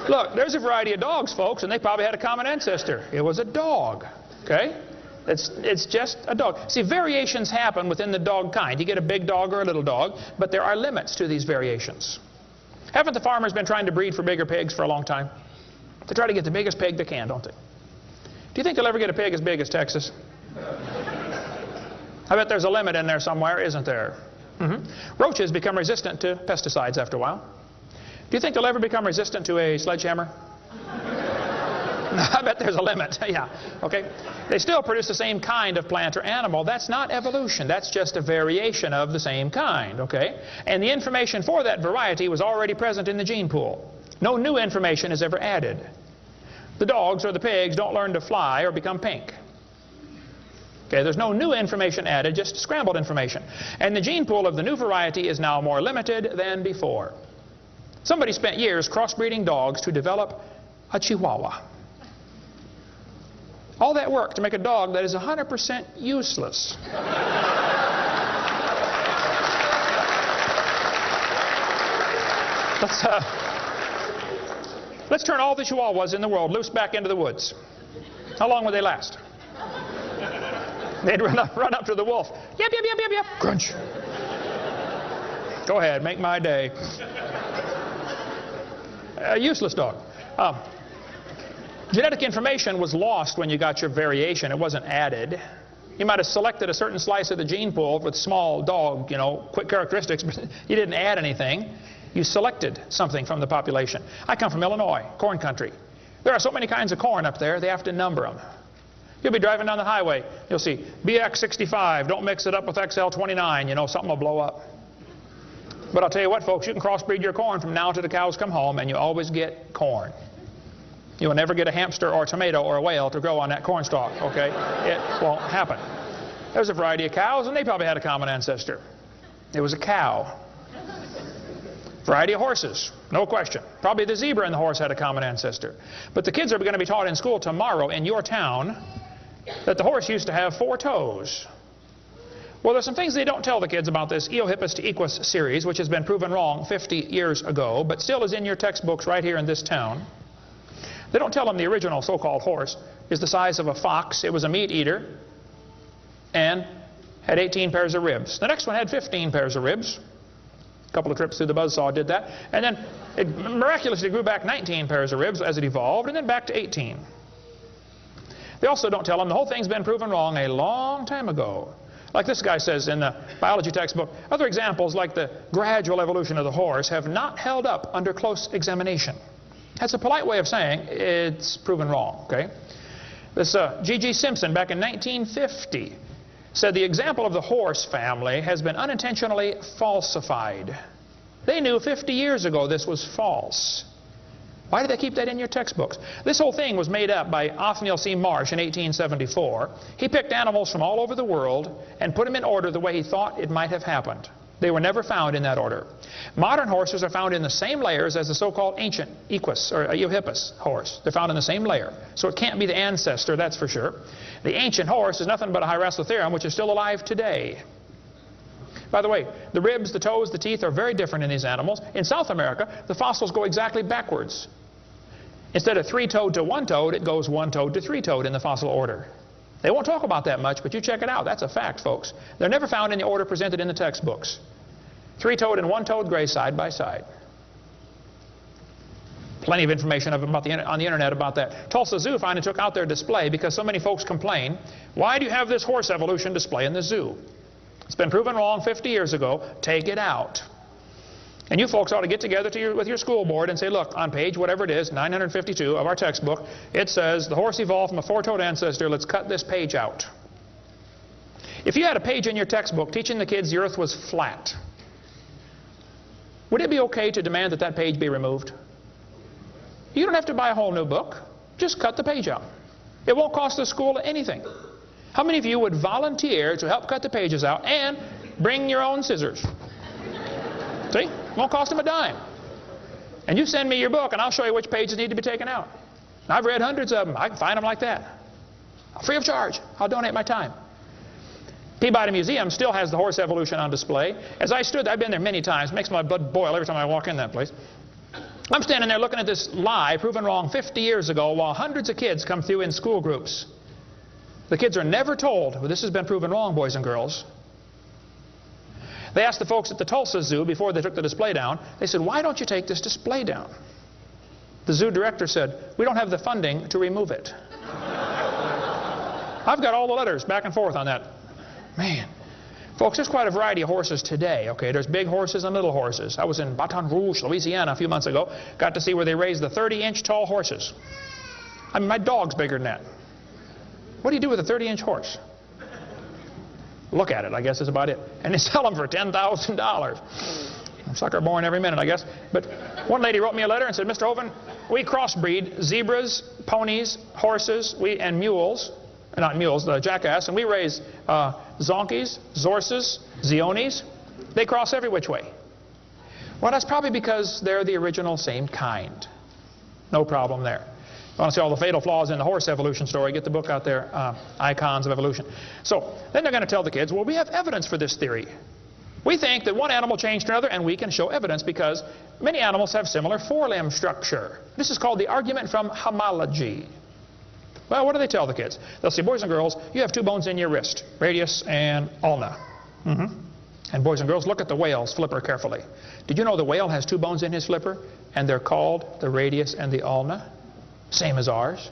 Look, there's a variety of dogs, folks, and they probably had a common ancestor. It was a dog. Okay? It's just a dog. See, variations happen within the dog kind. You get a big dog or a little dog, but there are limits to these variations. Haven't the farmers been trying to breed for bigger pigs for a long time? They try to get the biggest pig they can, don't they? Do you think they'll ever get a pig as big as Texas? I bet there's a limit in there somewhere, isn't there? Roaches become resistant to pesticides after a while. Do you think they'll ever become resistant to a sledgehammer? I bet there's a limit. Yeah, okay. They still produce the same kind of plant or animal. That's not evolution. That's just a variation of the same kind, okay? And the information for that variety was already present in the gene pool. No new information is ever added. The dogs or the pigs don't learn to fly or become pink. Okay, there's no new information added, just scrambled information. And the gene pool of the new variety is now more limited than before. Somebody spent years crossbreeding dogs to develop a Chihuahua. All that work to make a dog that is 100% useless. Let's turn all the Chihuahuas in the world loose back into the woods. How long would they last? They'd run up to the wolf. Yep, yep, yep, yep, yep. Crunch. Go ahead, make my day. A useless dog. Genetic information was lost when you got your variation. It wasn't added. You might have selected a certain slice of the gene pool with small dog, quick characteristics, but you didn't add anything. You selected something from the population. I come from Illinois, corn country. There are so many kinds of corn up there, they have to number them. You'll be driving down the highway. You'll see BX65, don't mix it up with XL29, something will blow up. But I'll tell you what, folks, you can crossbreed your corn from now to the cows come home, and you always get corn. You will never get a hamster or a tomato or a whale to grow on that corn stalk, okay? It won't happen. There's a variety of cows, and they probably had a common ancestor. It was a cow. Variety of horses, no question. Probably the zebra and the horse had a common ancestor. But the kids are going to be taught in school tomorrow in your town that the horse used to have 4 toes. Well, there's some things they don't tell the kids about this Eohippus to Equus series, which has been proven wrong 50 years ago, but still is in your textbooks right here in this town. They don't tell them the original so-called horse is the size of a fox. It was a meat eater and had 18 pairs of ribs. The next one had 15 pairs of ribs. A couple of trips through the buzzsaw did that. And then it miraculously grew back 19 pairs of ribs as it evolved, and then back to 18. They also don't tell them the whole thing's been proven wrong a long time ago. Like this guy says in the biology textbook, other examples like the gradual evolution of the horse have not held up under close examination. That's a polite way of saying it's proven wrong, okay? This G.G. Simpson back in 1950 said the example of the horse family has been unintentionally falsified. They knew 50 years ago this was false. Why did they keep that in your textbooks? This whole thing was made up by Othniel C. Marsh in 1874. He picked animals from all over the world and put them in order the way he thought it might have happened. They were never found in that order. Modern horses are found in the same layers as the so-called ancient Equus or Eohippus horse. They're found in the same layer. So it can't be the ancestor, that's for sure. The ancient horse is nothing but a Hyracotherium, which is still alive today. By the way, the ribs, the toes, the teeth are very different in these animals. In South America, the fossils go exactly backwards. Instead of 3-toed to 1-toed, it goes 1-toed to 3-toed in the fossil order. They won't talk about that much, but you check it out. That's a fact, folks. They're never found in the order presented in the textbooks. 3-toed and 1-toed gray side by side. Plenty of information on the internet about that. Tulsa Zoo finally took out their display because so many folks complain, why do you have this horse evolution display in the zoo? It's been proven wrong 50 years ago. Take it out. And you folks ought to get together with your school board and say, look, on page whatever it is, 952 of our textbook, it says the horse evolved from a 4-toed ancestor. Let's cut this page out. If you had a page in your textbook teaching the kids the earth was flat, would it be okay to demand that that page be removed? You don't have to buy a whole new book. Just cut the page out. It won't cost the school anything. How many of you would volunteer to help cut the pages out and bring your own scissors? See? It won't cost them a dime. And you send me your book and I'll show you which pages need to be taken out. I've read hundreds of them. I can find them like that. Free of charge. I'll donate my time. Peabody Museum still has the horse evolution on display. As I stood, I've been there many times. It makes my blood boil every time I walk in that place. I'm standing there looking at this lie proven wrong 50 years ago while hundreds of kids come through in school groups. The kids are never told, well, this has been proven wrong, boys and girls. They asked the folks at the Tulsa Zoo before they took the display down, they said, why don't you take this display down? The zoo director said, we don't have the funding to remove it. I've got all the letters back and forth on that. Man, Folks, there's quite a variety of horses today, okay? There's big horses and little horses. I was in Baton Rouge, Louisiana a few months ago. Got to see where they raise the 30-inch tall horses. I mean, my dog's bigger than that. What do you do with a 30-inch horse? Look at it, I guess is about it. And they sell them for $10,000. Sucker born every minute, I guess. But one lady wrote me a letter and said, Mr. Hovind, we crossbreed zebras, ponies, horses, and mules. Not mules, the jackass. And we raise zonkies, zorses, zeonies. They cross every which way. Well, that's probably because they're the original same kind. No problem there. If you want to see all the fatal flaws in the horse evolution story, get the book out there, Icons of Evolution. So then they're going to tell the kids, well, we have evidence for this theory. We think that one animal changed to another, and we can show evidence because many animals have similar forelimb structure. This is called the argument from homology. Well, what do they tell the kids? They'll say, boys and girls, you have 2 bones in your wrist, radius and ulna. And boys and girls, look at the whale's flipper carefully. Did you know the whale has 2 bones in his flipper, and they're called the radius and the ulna? Same as ours.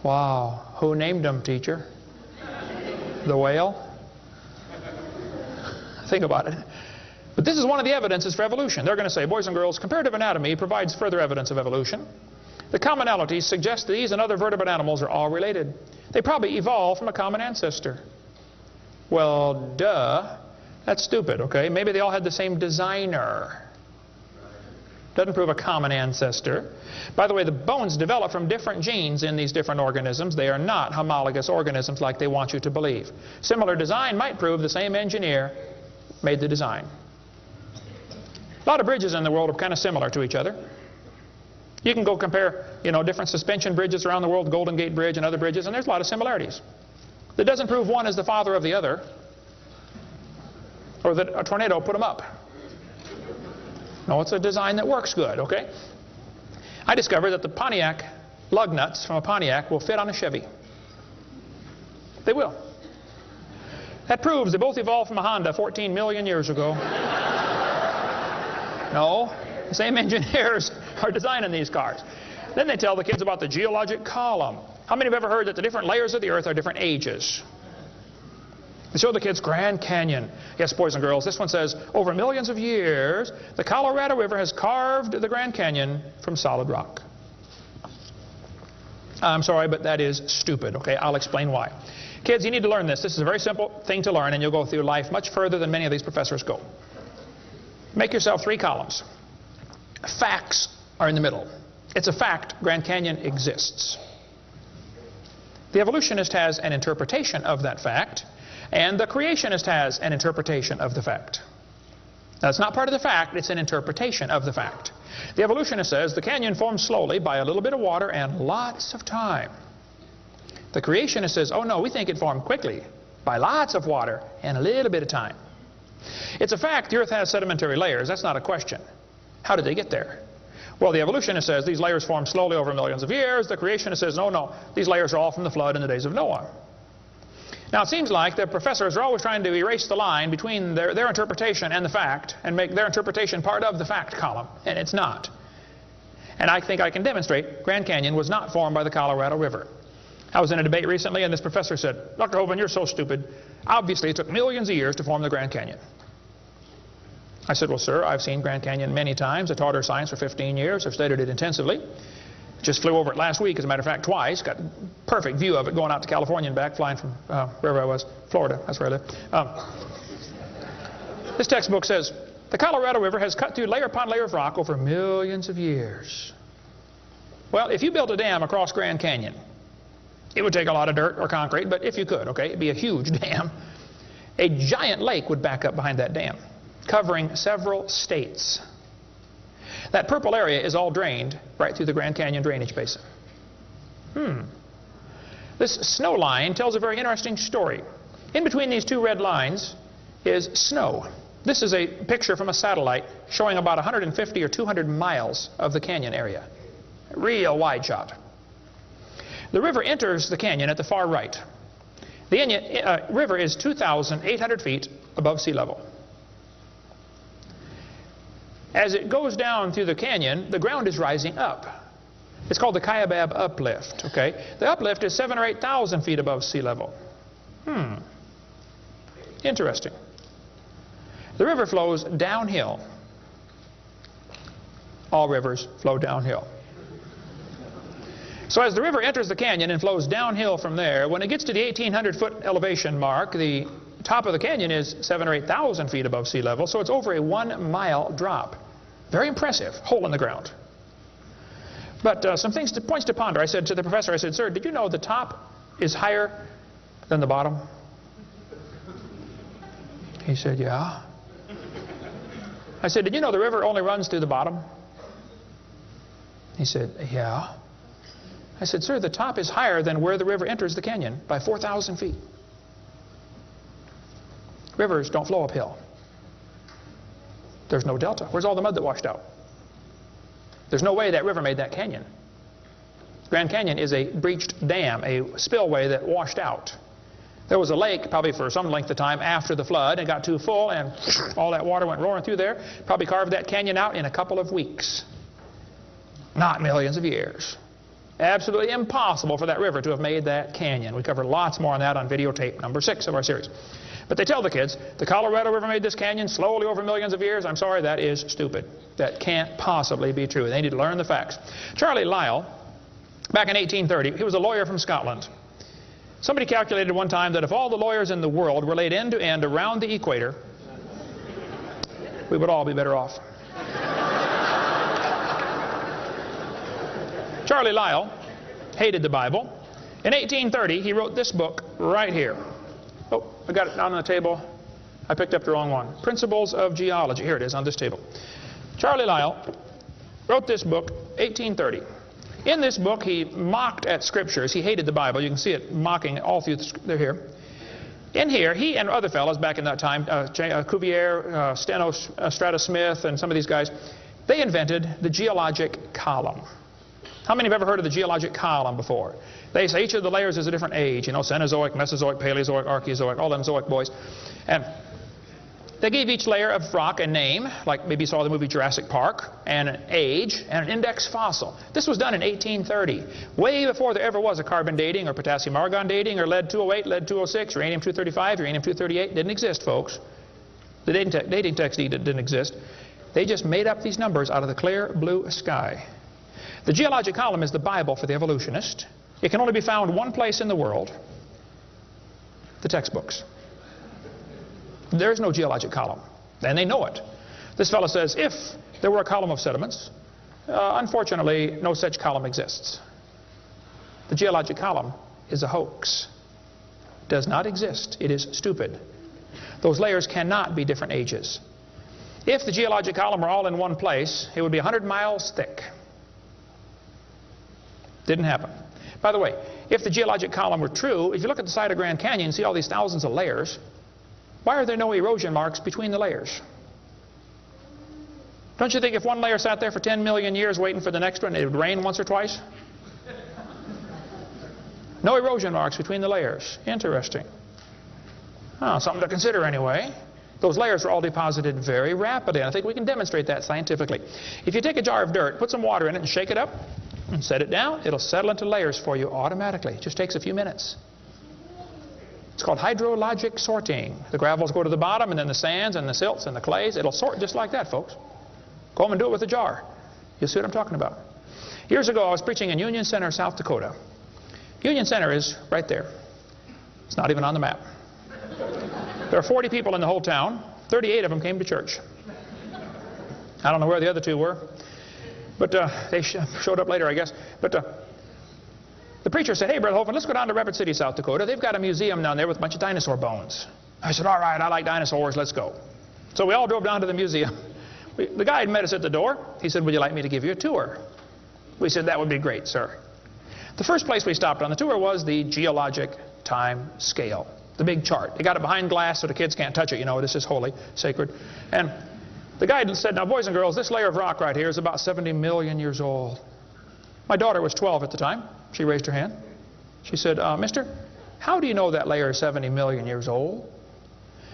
Wow. Who named them, teacher? The whale? Think about it. But this is one of the evidences for evolution. They're going to say, boys and girls, comparative anatomy provides further evidence of evolution. The commonalities suggest that these and other vertebrate animals are all related. They probably evolved from a common ancestor. Well, duh. That's stupid, okay? Maybe they all had the same designer. Doesn't prove a common ancestor. By the way, the bones develop from different genes in these different organisms. They are not homologous organisms like they want you to believe. Similar design might prove the same engineer made the design. A lot of bridges in the world are kind of similar to each other. You can go compare, different suspension bridges around the world, Golden Gate Bridge and other bridges, and there's a lot of similarities. That doesn't prove one is the father of the other, or that a tornado put them up. No, it's a design that works good, okay? I discovered that the Pontiac lug nuts from a Pontiac will fit on a Chevy. They will. That proves they both evolved from a Honda 14 million years ago. No, the same engineers are designing these cars. Then they tell the kids about the geologic column. How many have ever heard that the different layers of the earth are different ages? They show the kids Grand Canyon. Yes, boys and girls, this one says, over millions of years, the Colorado River has carved the Grand Canyon from solid rock. I'm sorry, but that is stupid, okay? I'll explain why. Kids, you need to learn this. This is a very simple thing to learn, and you'll go through life much further than many of these professors go. Make yourself 3 columns. Facts are in the middle. It's a fact Grand Canyon exists. The evolutionist has an interpretation of that fact, and the creationist has an interpretation of the fact. Now, it's not part of the fact, it's an interpretation of the fact. The evolutionist says the canyon formed slowly by a little bit of water and lots of time. The creationist says, oh no, we think it formed quickly by lots of water and a little bit of time. It's a fact the earth has sedimentary layers. That's not a question. How did they get there? Well, the evolutionist says these layers formed slowly over millions of years. The creationist says, no, these layers are all from the flood in the days of Noah. Now, it seems like the professors are always trying to erase the line between their interpretation and the fact and make their interpretation part of the fact column, and it's not. And I think I can demonstrate Grand Canyon was not formed by the Colorado River. I was in a debate recently, and this professor said, Dr. Hovind, you're so stupid. Obviously, it took millions of years to form the Grand Canyon. I said, well, sir, I've seen Grand Canyon many times. I taught earth science for 15 years. I've studied it intensively. Just flew over it last week, as a matter of fact, twice. Got a perfect view of it going out to California and back, flying from wherever I was, Florida. That's where I live. This textbook says, the Colorado River has cut through layer upon layer of rock over millions of years. Well, if you built a dam across Grand Canyon, it would take a lot of dirt or concrete, but if you could, okay, it'd be a huge dam. A giant lake would back up behind that dam, covering several states. That purple area is all drained right through the Grand Canyon drainage basin. This snow line tells a very interesting story. In between these 2 red lines is snow. This is a picture from a satellite showing about 150 or 200 miles of the canyon area. Real wide shot. The river enters the canyon at the far right. The river is 2,800 feet above sea level. As it goes down through the canyon, the ground is rising up. It's called the Kaibab uplift, okay? The uplift is 7,000 or 8,000 feet above sea level. Interesting. The river flows downhill. All rivers flow downhill. So as the river enters the canyon and flows downhill from there, when it gets to the 1,800-foot elevation mark, the top of the canyon is 7,000 or 8,000 feet above sea level, so it's over a 1-mile drop. Very impressive. Hole in the ground. But some points to ponder. I said to the professor, I said, "Sir, did you know the top is higher than the bottom?" He said, "Yeah." I said, "Did you know the river only runs through the bottom?" He said, "Yeah." I said, "Sir, the top is higher than where the river enters the canyon by 4,000 feet. Rivers don't flow uphill. There's no delta. Where's all the mud that washed out? There's no way that river made that canyon. Grand Canyon is a breached dam, a spillway that washed out. There was a lake probably for some length of time after the flood. It got too full and all that water went roaring through there. Probably carved that canyon out in a couple of weeks. Not millions of years. Absolutely impossible for that river to have made that canyon. We cover lots more on that on videotape number 6 of our series. But they tell the kids, the Colorado River made this canyon slowly over millions of years. I'm sorry, that is stupid. That can't possibly be true. They need to learn the facts. Charlie Lyell, back in 1830, he was a lawyer from Scotland. Somebody calculated one time that if all the lawyers in the world were laid end to end around the equator, we would all be better off. Charlie Lyell hated the Bible. In 1830, he wrote this book right here. Oh, I got it down on the table. I picked up the wrong one. Principles of Geology. Here it is on this table. Charlie Lyell wrote this book, 1830. In this book, he mocked at scriptures. He hated the Bible. You can see it mocking all through they're here. In here, he and other fellows back in that time, Cuvier, Steno, Strata Smith, and some of these guys, they invented the geologic column. How many have ever heard of the geologic column before? They say each of the layers is a different age, you know, Cenozoic, Mesozoic, Paleozoic, Archeozoic, all them Zoic boys. And they gave each layer of rock a name, like maybe you saw the movie Jurassic Park, and an age, and an index fossil. This was done in 1830, way before there ever was a carbon dating or potassium argon dating or lead-208, lead-206, uranium-235, uranium-238. Didn't exist, folks. The dating text didn't exist. They just made up these numbers out of the clear blue sky. The geologic column is the Bible for the evolutionist. It can only be found one place in the world, the textbooks. There is no geologic column, and they know it. This fellow says, if there were a column of sediments, unfortunately, no such column exists. The geologic column is a hoax. Does not exist. It is stupid. Those layers cannot be different ages. If the geologic column were all in one place, it would be 100 miles thick. Didn't happen. By the way, if the geologic column were true, if you look at the side of Grand Canyon and see all these thousands of layers, why are there no erosion marks between the layers? Don't you think if one layer sat there for 10 million years waiting for the next one, it would rain once or twice? No erosion marks between the layers. Interesting. Oh, something to consider anyway. Those layers were all deposited very rapidly, and I think we can demonstrate that scientifically. If you take a jar of dirt, put some water in it and shake it up, and set it down, it'll settle into layers for you automatically. It just takes a few minutes. It's called hydrologic sorting. The gravels go to the bottom, and then the sands and the silts and the clays. It'll sort just like that, folks. Go home and do it with a jar. You'll see what I'm talking about. Years ago, I was preaching in Union Center, South Dakota. Union Center is right there. It's not even on the map. There are 40 people in the whole town. 38 of them came to church. I don't know where the other 2 were. But they showed up later, I guess. But the preacher said, "Hey, Brother Hovind, let's go down to Rapid City, South Dakota. They've got a museum down there with a bunch of dinosaur bones." I said, "All right, I like dinosaurs. Let's go." So we all drove down to the museum. The guide met us at the door. He said, "Would you like me to give you a tour?" We said, "That would be great, sir." The first place we stopped on the tour was the geologic time scale, the big chart. They got it behind glass so the kids can't touch it. You know, this is holy, sacred. And the guide said, "Now, boys and girls, this layer of rock right here is about 70 million years old." My daughter was 12 at the time. She raised her hand. She said, "Mister, how do you know that layer is 70 million years old?"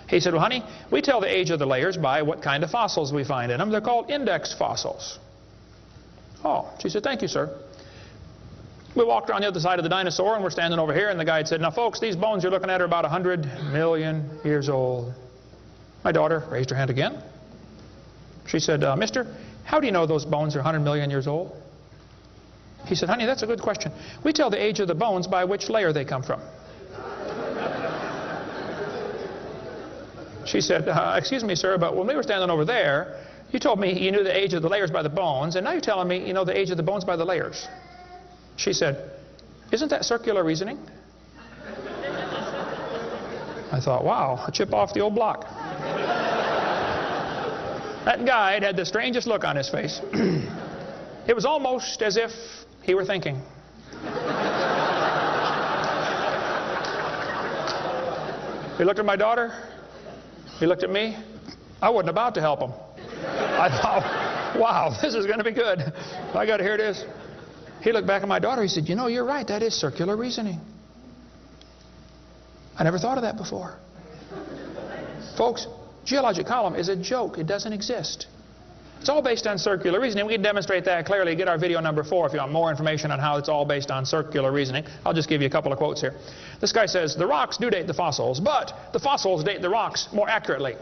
He said, "Well, honey, we tell the age of the layers by what kind of fossils we find in them. They're called index fossils." Oh, she said, "Thank you, sir." We walked around the other side of the dinosaur, and we're standing over here, and the guide said, now folks, these bones you're looking at are about 100 million years old. My daughter raised her hand again. She said, mister, how do you know those bones are 100 million years old? He said, honey, that's a good question. We tell the age of the bones by which layer they come from. She said, excuse me, sir, but when we were standing over there, you told me you knew the age of the layers by the bones, and now you're telling me you know the age of the bones by the layers. She said, isn't that circular reasoning? I thought, wow, a chip off the old block. That guide had the strangest look on his face. It was almost as if he were thinking. He looked at my daughter. He looked at me. I wasn't about to help him. I thought, wow, this is going to be good. I got to hear this. He looked back at my daughter. He said, you know, you're right. That is circular reasoning. I never thought of that before. Folks, geologic column is a joke. It doesn't exist. It's all based on circular reasoning. We can demonstrate that clearly. Get our video number 4 if you want more information on how it's all based on circular reasoning. I'll just give you a couple of quotes here. This guy says, the rocks do date the fossils, but the fossils date the rocks more accurately.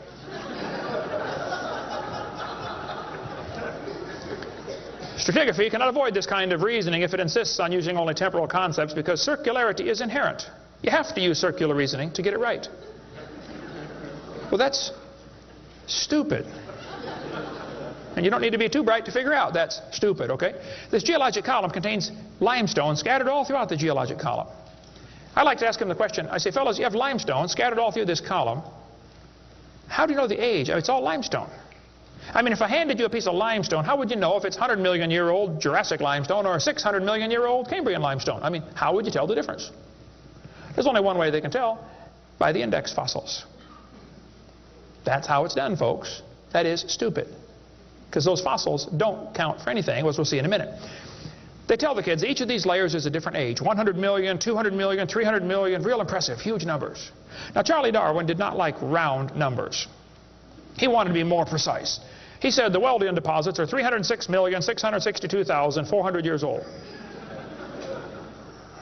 Stratigraphy cannot avoid this kind of reasoning if it insists on using only temporal concepts because circularity is inherent. You have to use circular reasoning to get it right. Well, that's stupid. And you don't need to be too bright to figure out that's stupid, okay? This geologic column contains limestone scattered all throughout the geologic column. I like to ask him the question. I say, fellows, you have limestone scattered all through this column. How do you know the age? It's all limestone. I mean, if I handed you a piece of limestone, how would you know if it's 100 million year old Jurassic limestone or 600 million year old Cambrian limestone? I mean, how would you tell the difference? There's only one way they can tell, by the index fossils. That's how it's done, folks. That is stupid. Because those fossils don't count for anything, as we'll see in a minute. They tell the kids each of these layers is a different age. 100 million, 200 million, 300 million, real impressive, huge numbers. Now, Charlie Darwin did not like round numbers. He wanted to be more precise. He said the Wealdian deposits are 306,662,400 years old.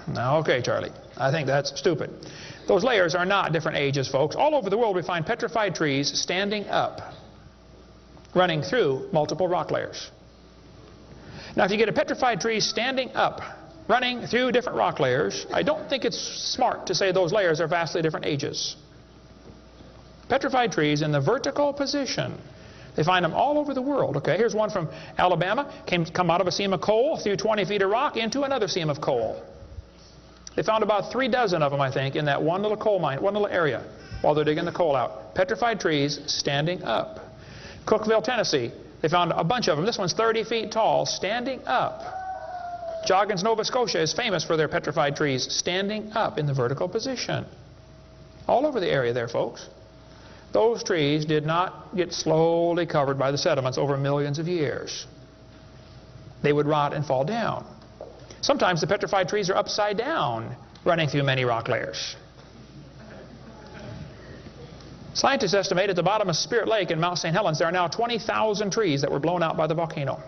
Now, okay, Charlie, I think that's stupid. Those layers are not different ages, folks. All over the world we find petrified trees standing up, running through multiple rock layers. Now, if you get a petrified tree standing up, running through different rock layers, I don't think it's smart to say those layers are vastly different ages. Petrified trees in the vertical position, they find them all over the world. Okay, here's one from Alabama. Come out of a seam of coal, through 20 feet of rock, into another seam of coal. They found about 3 dozen of them, I think, in that one little coal mine, one little area, while they're digging the coal out. Petrified trees standing up. Cookeville, Tennessee, they found a bunch of them. This one's 30 feet tall, standing up. Joggins, Nova Scotia is famous for their petrified trees standing up in the vertical position. All over the area there, folks. Those trees did not get slowly covered by the sediments over millions of years. They would rot and fall down. Sometimes the petrified trees are upside down, running through many rock layers. Scientists estimate at the bottom of Spirit Lake in Mount St. Helens there are now 20,000 trees that were blown out by the volcano.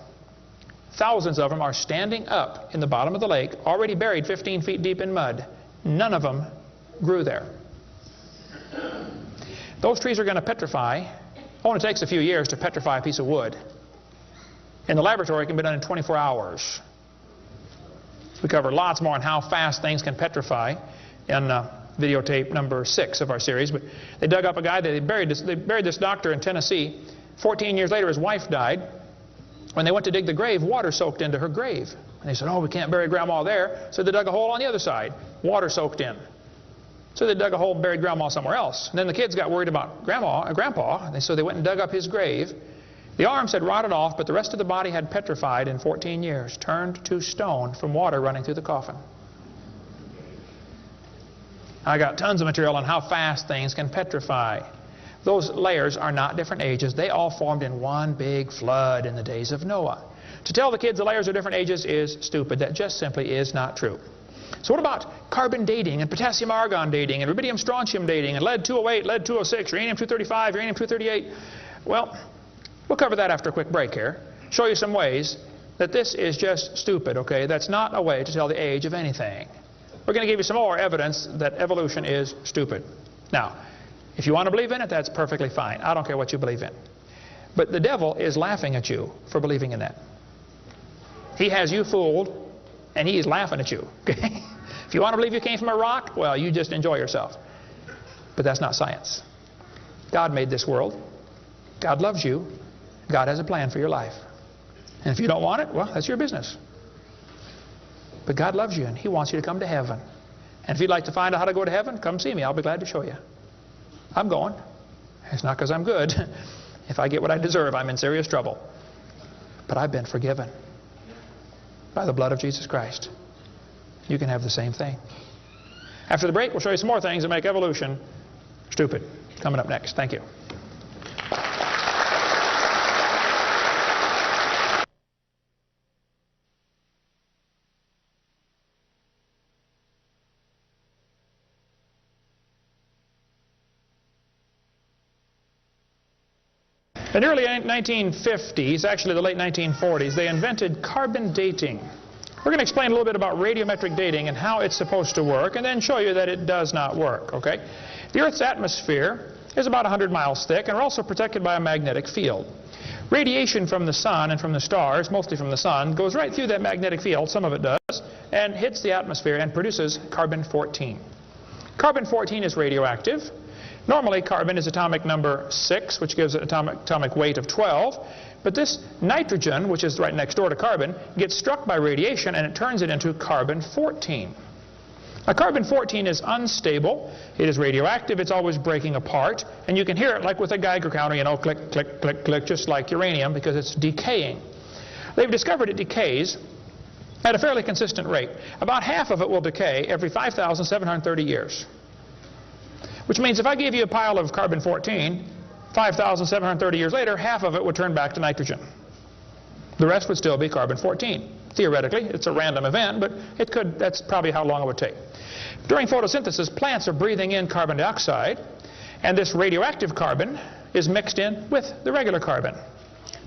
Thousands of them are standing up in the bottom of the lake, already buried 15 feet deep in mud. None of them grew there. Those trees are going to petrify. Only takes a few years to petrify a piece of wood. In the laboratory, it can be done in 24 hours. We cover lots more on how fast things can petrify in videotape number 6 of our series. But they dug up a guy, they buried this doctor in Tennessee. 14 years later, his wife died. When they went to dig the grave, water soaked into her grave. And they said, oh, we can't bury Grandma there. So they dug a hole on the other side. Water soaked in. So they dug a hole and buried Grandma somewhere else. And then the kids got worried about Grandpa, and so they went and dug up his grave. The arms had rotted off, but the rest of the body had petrified in 14 years, turned to stone from water running through the coffin. I got tons of material on how fast things can petrify. Those layers are not different ages. They all formed in one big flood in the days of Noah. To tell the kids the layers are different ages is stupid. That just simply is not true. So what about carbon dating and potassium-argon dating and rubidium-strontium dating and lead-208, lead-206, uranium-235, uranium-238? Well, we'll cover that after a quick break here. Show you some ways that this is just stupid, okay? That's not a way to tell the age of anything. We're going to give you some more evidence that evolution is stupid. Now, if you want to believe in it, that's perfectly fine. I don't care what you believe in. But the devil is laughing at you for believing in that. He has you fooled, and he is laughing at you, okay? If you want to believe you came from a rock, well, you just enjoy yourself. But that's not science. God made this world. God loves you. God has a plan for your life. And if you don't want it, well, that's your business. But God loves you, and he wants you to come to heaven. And if you'd like to find out how to go to heaven, come see me. I'll be glad to show you. I'm going. It's not because I'm good. If I get what I deserve, I'm in serious trouble. But I've been forgiven by the blood of Jesus Christ. You can have the same thing. After the break, we'll show you some more things that make evolution stupid. Coming up next. Thank you. In the early 1950s, actually the late 1940s, they invented carbon dating. We're going to explain a little bit about radiometric dating and how it's supposed to work, and then show you that it does not work, okay? The Earth's atmosphere is about 100 miles thick, and we're also protected by a magnetic field. Radiation from the sun and from the stars, mostly from the sun, goes right through that magnetic field, some of it does, and hits the atmosphere and produces carbon-14. Carbon-14 is radioactive. Normally, carbon is atomic number 6, which gives it atomic weight of 12. But this nitrogen, which is right next door to carbon, gets struck by radiation and it turns it into carbon-14. Now, carbon-14 is unstable. It is radioactive. It's always breaking apart. And you can hear it like with a Geiger counter, you know, click, click, click, click, just like uranium, because it's decaying. They've discovered it decays at a fairly consistent rate. About half of it will decay every 5,730 years. Which means if I gave you a pile of carbon-14, 5,730 years later, half of it would turn back to nitrogen. The rest would still be carbon-14. Theoretically, it's a random event, but it could, that's probably how long it would take. During photosynthesis, plants are breathing in carbon dioxide, and this radioactive carbon is mixed in with the regular carbon.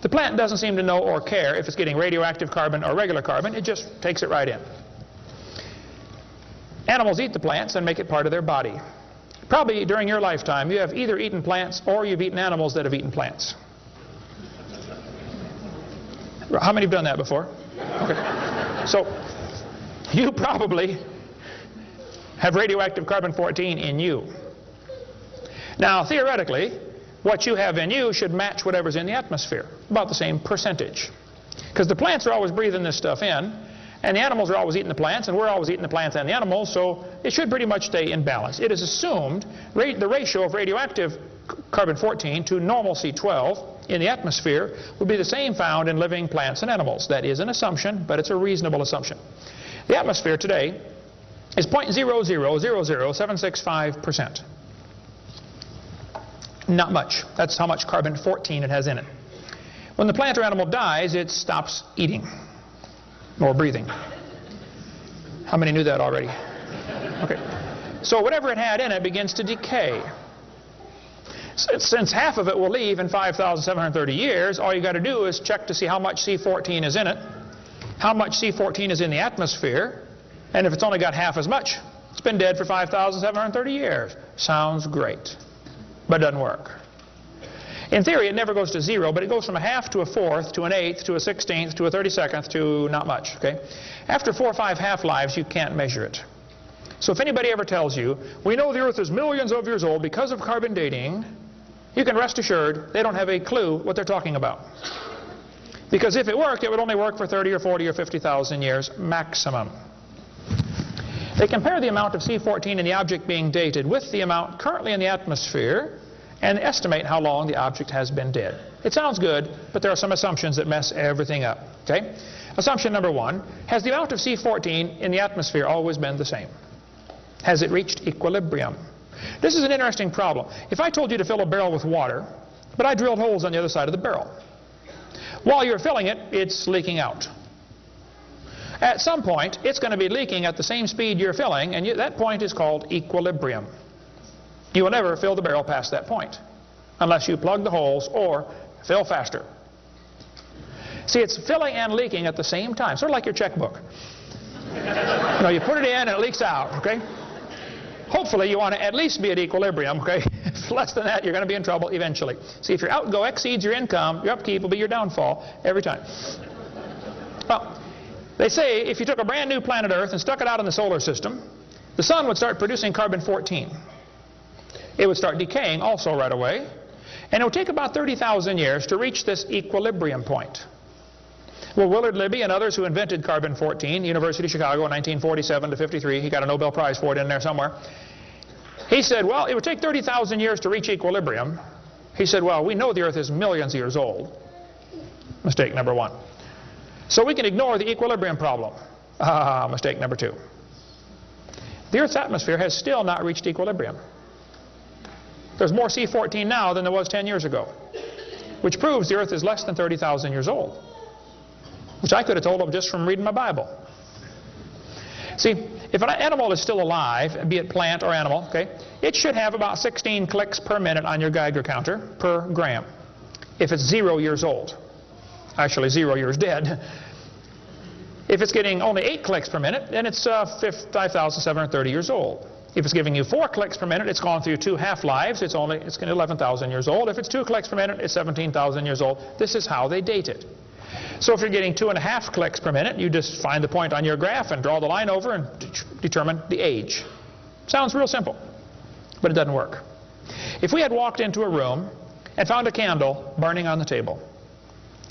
The plant doesn't seem to know or care if it's getting radioactive carbon or regular carbon. It just takes it right in. Animals eat the plants and make it part of their body. Probably during your lifetime, you have either eaten plants or you've eaten animals that have eaten plants. How many have done that before? Okay. So, you probably have radioactive carbon-14 in you. Now, theoretically, what you have in you should match whatever's in the atmosphere, about the same percentage. Because the plants are always breathing this stuff in, and the animals are always eating the plants, and we're always eating the plants and the animals, so it should pretty much stay in balance. It is assumed the ratio of radioactive carbon-14 to normal C12 in the atmosphere would be the same found in living plants and animals. That is an assumption, but it's a reasonable assumption. The atmosphere today is 0.0000765%. Not much. That's how much carbon-14 it has in it. When the plant or animal dies, it stops eating or breathing. How many knew that already? Okay. So whatever it had in it begins to decay. Since half of it will leave in 5,730 years, all you got to do is check to see how much C14 is in it, how much C14 is in the atmosphere, and if it's only got half as much, it's been dead for 5,730 years. Sounds great, but it doesn't work. In theory, it never goes to zero, but it goes from a half to a fourth to an eighth to a 16th to a 32nd to not much. Okay? After 4 or 5 half-lives, you can't measure it. So if anybody ever tells you, we know the Earth is millions of years old because of carbon dating, you can rest assured they don't have a clue what they're talking about. Because if it worked, it would only work for 30 or 40 or 50,000 years maximum. They compare the amount of C14 in the object being dated with the amount currently in the atmosphere and estimate how long the object has been dead. It sounds good, but there are some assumptions that mess everything up. Okay? Assumption number 1, has the amount of C14 in the atmosphere always been the same? Has it reached equilibrium? This is an interesting problem. If I told you to fill a barrel with water, but I drilled holes on the other side of the barrel, while you're filling it, it's leaking out. At some point, it's going to be leaking at the same speed you're filling, and that point is called equilibrium. You will never fill the barrel past that point unless you plug the holes or fill faster. See, it's filling and leaking at the same time, sort of like your checkbook. You know, you put it in and it leaks out, okay? Hopefully you want to at least be at equilibrium, okay? If less than that, you're going to be in trouble eventually. See, if your outgo exceeds your income, your upkeep will be your downfall every time. Well, they say if you took a brand new planet Earth and stuck it out in the solar system, the sun would start producing carbon-14. It would start decaying also right away, and it would take about 30,000 years to reach this equilibrium point. Well, Willard Libby and others who invented carbon-14, University of Chicago in 1947 to 53, he got a Nobel Prize for it in there somewhere. He said, well, it would take 30,000 years to reach equilibrium. He said, well, we know the Earth is millions of years old. Mistake number one. So we can ignore the equilibrium problem. Mistake number two. The Earth's atmosphere has still not reached equilibrium. There's more C14 now than there was 10 years ago, which proves the Earth is less than 30,000 years old, which I could have told them just from reading my Bible. See, if an animal is still alive, be it plant or animal, okay, it should have about 16 clicks per minute on your Geiger counter per gram if it's 0 years old. Actually, 0 years dead. If it's getting only 8 clicks per minute, then it's 5,730 years old. If it's giving you 4 clicks per minute, it's gone through 2 half-lives. It's 11,000 years old. If it's 2 clicks per minute, it's 17,000 years old. This is how they date it. So if you're getting 2.5 clicks per minute, you just find the point on your graph and draw the line over and determine the age. Sounds real simple, but it doesn't work. If we had walked into a room and found a candle burning on the table,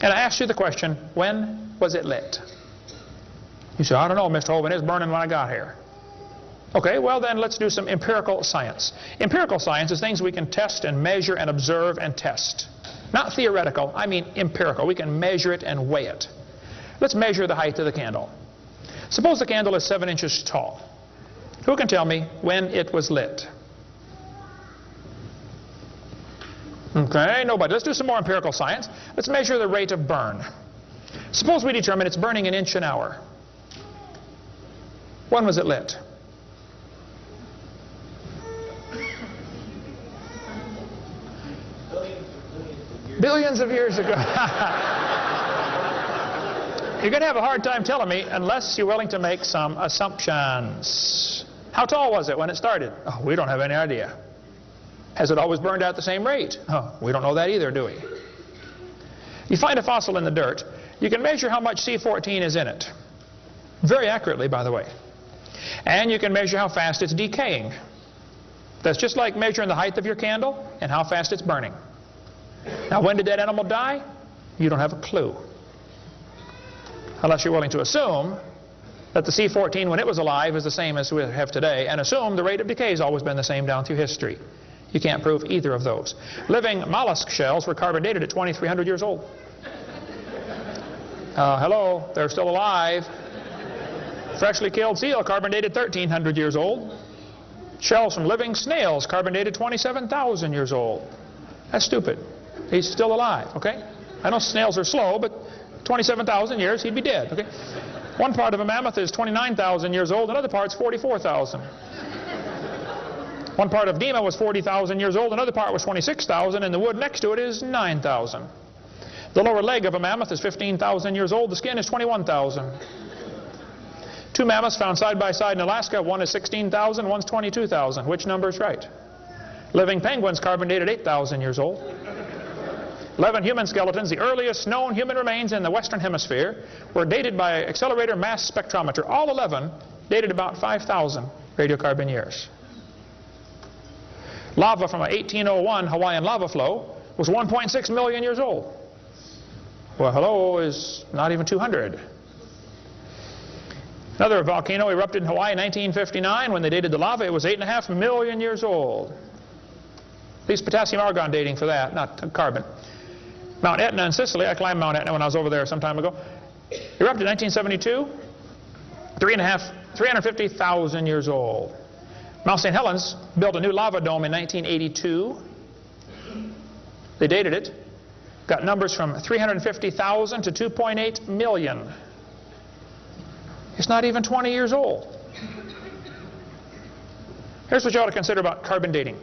and I asked you the question, when was it lit? You say, I don't know, Mr. Hovind, it's burning when I got here. Okay, well then let's do some empirical science. Empirical science is things we can test and measure and observe and test. Not theoretical, I mean empirical. We can measure it and weigh it. Let's measure the height of the candle. Suppose the candle is 7 inches tall. Who can tell me when it was lit? Okay, nobody. Let's do some more empirical science. Let's measure the rate of burn. Suppose we determine it's burning an inch an hour. When was it lit? Billions of years ago. You're going to have a hard time telling me unless you're willing to make some assumptions. How tall was it when it started? Oh, we don't have any idea. Has it always burned at the same rate? Oh, we don't know that either, do we? You find a fossil in the dirt, you can measure how much C14 is in it. Very accurately, by the way. And you can measure how fast it's decaying. That's just like measuring the height of your candle and how fast it's burning. Now, when did that animal die? You don't have a clue. Unless you're willing to assume that the C14 when it was alive is the same as we have today, and assume the rate of decay has always been the same down through history. You can't prove either of those. Living mollusk shells were carbon dated at 2,300 years old. Hello, they're still alive. Freshly killed seal carbon dated 1,300 years old. Shells from living snails carbon dated 27,000 years old. That's stupid. He's still alive, okay? I know snails are slow, but 27,000 years, he'd be dead, okay? One part of a mammoth is 29,000 years old, another part's 44,000. One part of Dima was 40,000 years old, another part was 26,000, and the wood next to it is 9,000. The lower leg of a mammoth is 15,000 years old, the skin is 21,000. 2 mammoths found side by side in Alaska, one is 16,000, one's 22,000. Which number is right? Living penguins carbon dated 8,000 years old. 11 human skeletons, the earliest known human remains in the Western Hemisphere, were dated by accelerator mass spectrometer. All 11 dated about 5,000 radiocarbon years. Lava from a 1801 Hawaiian lava flow was 1.6 million years old. Well, hello is not even 200. Another volcano erupted in Hawaii in 1959. When they dated the lava, it was 8.5 million years old. At least potassium argon dating for that, not carbon. Mount Etna in Sicily, I climbed Mount Etna when I was over there some time ago, erupted in 1972, 350,000 years old. Mount St. Helens built a new lava dome in 1982. They dated it, got numbers from 350,000 to 2.8 million. It's not even 20 years old. Here's what you ought to consider about carbon dating.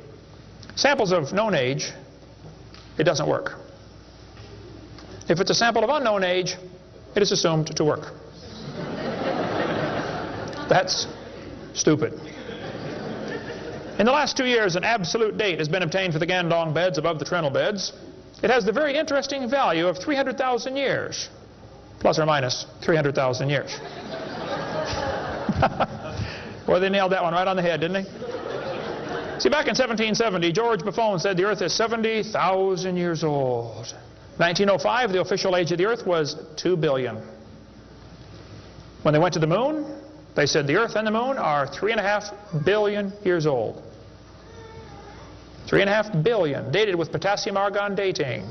Samples of known age, it doesn't work. If it's a sample of unknown age, it is assumed to work. That's stupid. In the last 2 years, an absolute date has been obtained for the Gandong beds above the Trinal beds. It has the very interesting value of 300,000 years, plus or minus 300,000 years. Boy, they nailed that one right on the head, didn't they? See, back in 1770, George Buffon said the Earth is 70,000 years old. 1905, the official age of the Earth was 2 billion. When they went to the moon, they said the Earth and the moon are 3.5 billion years old. 3.5 billion, dated with potassium-argon dating.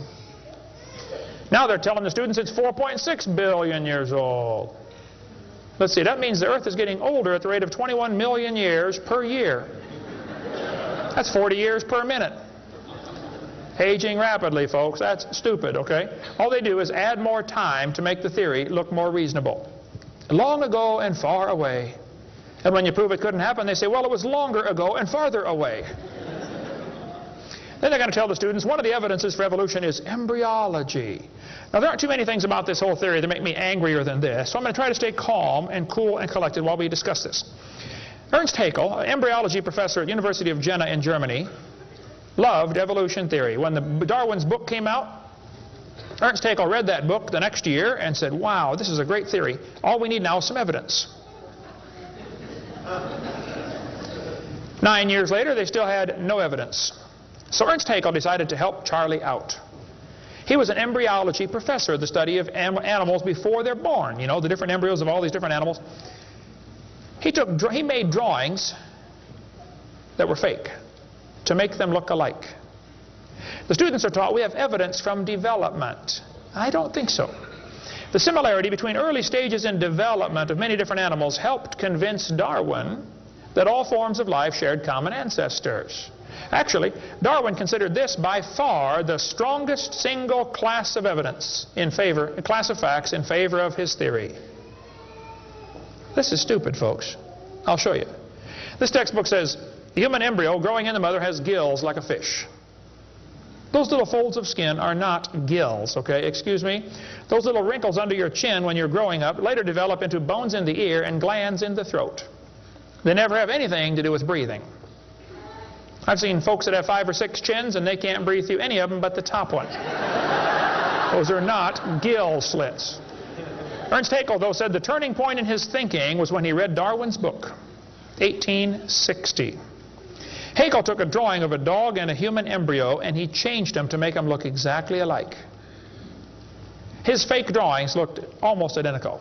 Now they're telling the students it's 4.6 billion years old. Let's see, that means the Earth is getting older at the rate of 21 million years per year. That's 40 years per minute. Aging rapidly, folks. That's stupid, okay? All they do is add more time to make the theory look more reasonable. Long ago and far away. And when you prove it couldn't happen, they say, well, it was longer ago and farther away. Then they're going to tell the students one of the evidences for evolution is embryology. Now, there aren't too many things about this whole theory that make me angrier than this, so I'm going to try to stay calm and cool and collected while we discuss this. Ernst Haeckel, an embryology professor at the University of Jena in Germany, loved evolution theory. When Darwin's book came out, Ernst Haeckel read that book the next year and said, wow, this is a great theory. All we need now is some evidence. 9 years later, they still had no evidence. So Ernst Haeckel decided to help Charlie out. He was an embryology professor, the study of animals before they're born. You know, the different embryos of all these different animals. He made drawings that were fake to make them look alike. The students are taught we have evidence from development. I don't think so. The similarity between early stages in development of many different animals helped convince Darwin that all forms of life shared common ancestors. Actually, Darwin considered this by far the strongest single class of evidence in favor, a class of facts in favor of his theory. This is stupid, folks. I'll show you. This textbook says the human embryo growing in the mother has gills like a fish. Those little folds of skin are not gills, okay? Excuse me. Those little wrinkles under your chin when you're growing up later develop into bones in the ear and glands in the throat. They never have anything to do with breathing. I've seen folks that have 5 or 6 chins and they can't breathe through any of them but the top one. Those are not gill slits. Ernst Haeckel, though, said the turning point in his thinking was when he read Darwin's book, 1860. Haeckel took a drawing of a dog and a human embryo and he changed them to make them look exactly alike. His fake drawings looked almost identical.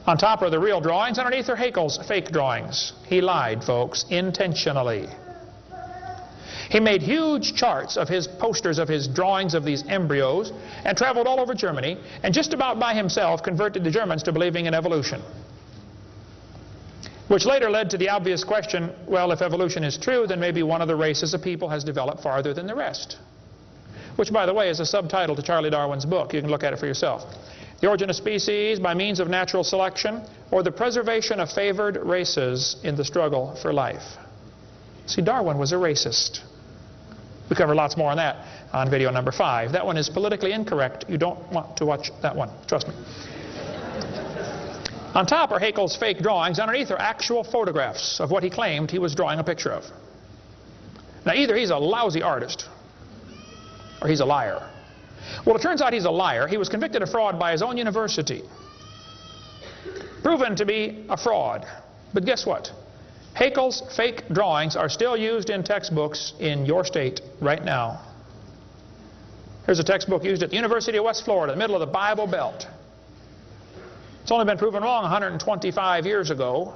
On top are the real drawings, underneath are Haeckel's fake drawings. He lied, folks, intentionally. He made huge charts of his posters of his drawings of these embryos and traveled all over Germany and just about by himself converted the Germans to believing in evolution. Which later led to the obvious question, well, if evolution is true, then maybe one of the races of people has developed farther than the rest. Which, by the way, is a subtitle to Charlie Darwin's book. You can look at it for yourself. The Origin of Species by Means of Natural Selection, or the Preservation of Favored Races in the Struggle for Life. See, Darwin was a racist. We cover lots more on that on video number 5. That one is politically incorrect. You don't want to watch that one. Trust me. On top are Haeckel's fake drawings. Underneath are actual photographs of what he claimed he was drawing a picture of. Now, either he's a lousy artist or he's a liar. Well, it turns out he's a liar. He was convicted of fraud by his own university. Proven to be a fraud. But guess what? Haeckel's fake drawings are still used in textbooks in your state right now. Here's a textbook used at the University of West Florida, in the middle of the Bible Belt. It's only been proven wrong 125 years ago.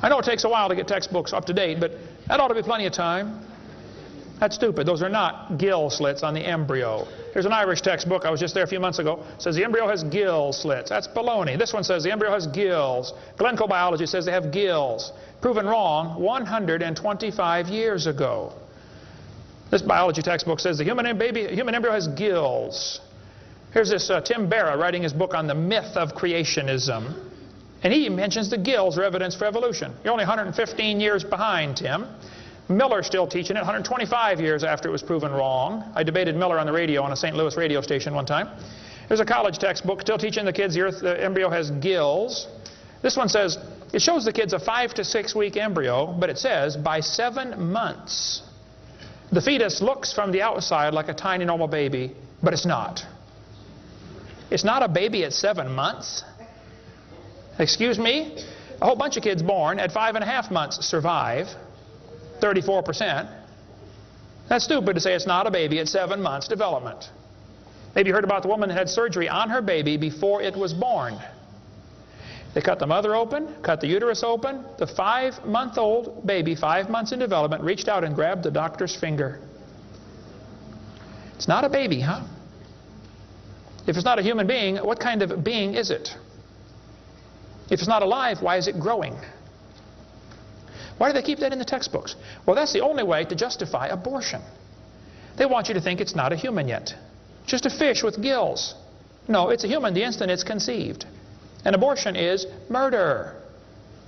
I know it takes a while to get textbooks up to date, but that ought to be plenty of time. That's stupid. Those are not gill slits on the embryo. Here's an Irish textbook. I was just there a few months ago. It says the embryo has gill slits. That's baloney. This one says the embryo has gills. Glencoe Biology says they have gills. Proven wrong 125 years ago. This biology textbook says the human embryo has gills. Here's this Tim Barra writing his book on the myth of creationism. And he mentions the gills are evidence for evolution. You're only 115 years behind, Tim. Miller's still teaching it 125 years after it was proven wrong. I debated Miller on the radio on a St. Louis radio station one time. There's a college textbook still teaching the kids the embryo has gills. This one says, it shows the kids a 5 to 6 week embryo, but it says by 7 months, the fetus looks from the outside like a tiny normal baby, but it's not. It's not a baby at 7 months. Excuse me? A whole bunch of kids born at 5.5 months survive, 34%. That's stupid to say it's not a baby at 7 months development. Maybe you heard about the woman that had surgery on her baby before it was born. They cut the mother open, cut the uterus open. The 5-month-old baby, 5 months in development, reached out and grabbed the doctor's finger. It's not a baby, huh? If it's not a human being, what kind of being is it? If it's not alive, why is it growing? Why do they keep that in the textbooks? Well, that's the only way to justify abortion. They want you to think it's not a human yet. Just a fish with gills. No, it's a human the instant it's conceived. And abortion is murder.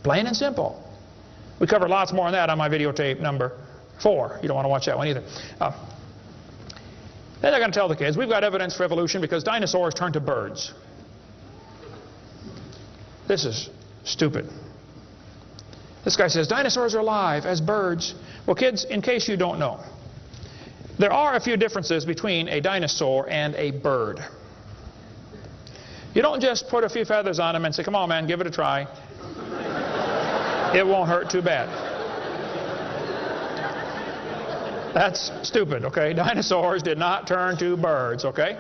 Plain and simple. We cover lots more on that on my videotape number 4. You don't want to watch that one either. Then they're going to tell the kids, we've got evidence for evolution because dinosaurs turned to birds. This is stupid. This guy says dinosaurs are alive as birds. Well, kids, in case you don't know, there are a few differences between a dinosaur and a bird. You don't just put a few feathers on them and say, come on, man, give it a try. It won't hurt too bad. That's stupid, okay? Dinosaurs did not turn to birds, okay?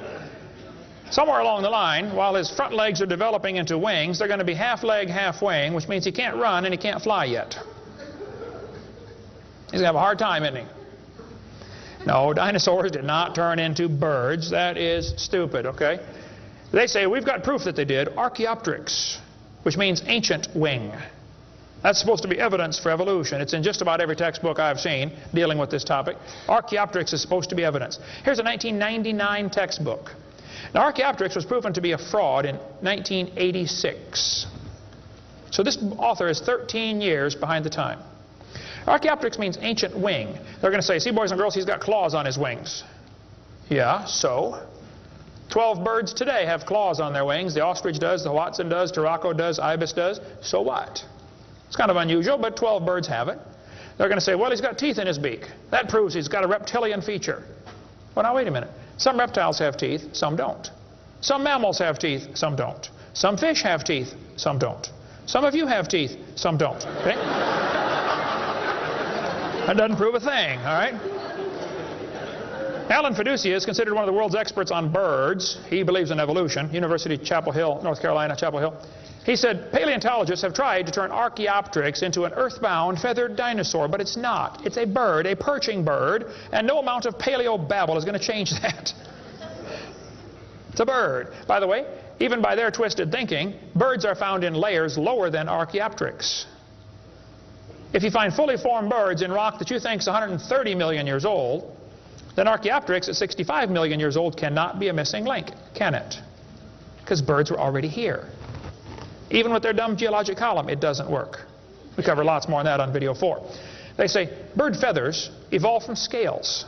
Somewhere along the line, while his front legs are developing into wings, they're going to be half leg, half wing, which means he can't run and he can't fly yet. He's going to have a hard time, isn't he? No, dinosaurs did not turn into birds. That is stupid, okay? They say, we've got proof that they did. Archaeopteryx, which means ancient wing. That's supposed to be evidence for evolution. It's in just about every textbook I've seen dealing with this topic. Archaeopteryx is supposed to be evidence. Here's a 1999 textbook. Now, Archaeopteryx was proven to be a fraud in 1986. So this author is 13 years behind the time. Archaeopteryx means ancient wing. They're going to say, see, boys and girls, he's got claws on his wings. Yeah, so? 12 birds today have claws on their wings. The ostrich does, the Watson does, Turako does, ibis does. So what? It's kind of unusual, but 12 birds have it. They're going to say, well, he's got teeth in his beak. That proves he's got a reptilian feature. Well, now, wait a minute. Some reptiles have teeth, some don't. Some mammals have teeth, some don't. Some fish have teeth, some don't. Some of you have teeth, some don't. Okay? That doesn't prove a thing, all right? Alan Fiducia is considered one of the world's experts on birds. He believes in evolution. University of Chapel Hill, North Carolina, Chapel Hill. He said, paleontologists have tried to turn Archaeopteryx into an earthbound feathered dinosaur, but it's not. It's a bird, a perching bird, and no amount of paleo-babble is going to change that. It's a bird. By the way, even by their twisted thinking, birds are found in layers lower than Archaeopteryx. If you find fully formed birds in rock that you think is 130 million years old, then Archaeopteryx at 65 million years old cannot be a missing link, can it? Because birds were already here. Even with their dumb geologic column, it doesn't work. We cover lots more on that on video 4. They say bird feathers evolved from scales.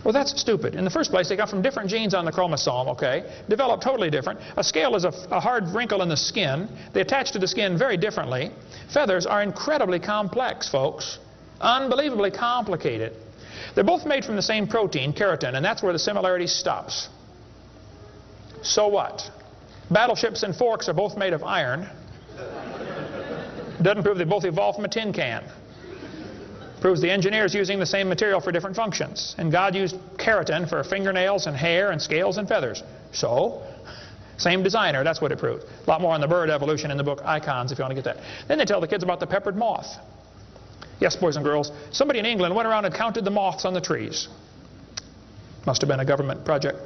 Well, that's stupid. In the first place, they come from different genes on the chromosome, okay? Developed totally different. A scale is a hard wrinkle in the skin. They attach to the skin very differently. Feathers are incredibly complex, folks. Unbelievably complicated. They're both made from the same protein, keratin, and that's where the similarity stops. So what? Battleships and forks are both made of iron. Doesn't prove they both evolved from a tin can. Proves the engineer's using the same material for different functions. And God used keratin for fingernails and hair and scales and feathers. So, same designer, that's what it proved. A lot more on the bird evolution in the book Icons if you want to get that. Then they tell the kids about the peppered moth. Yes, boys and girls, somebody in England went around and counted the moths on the trees. Must have been a government project.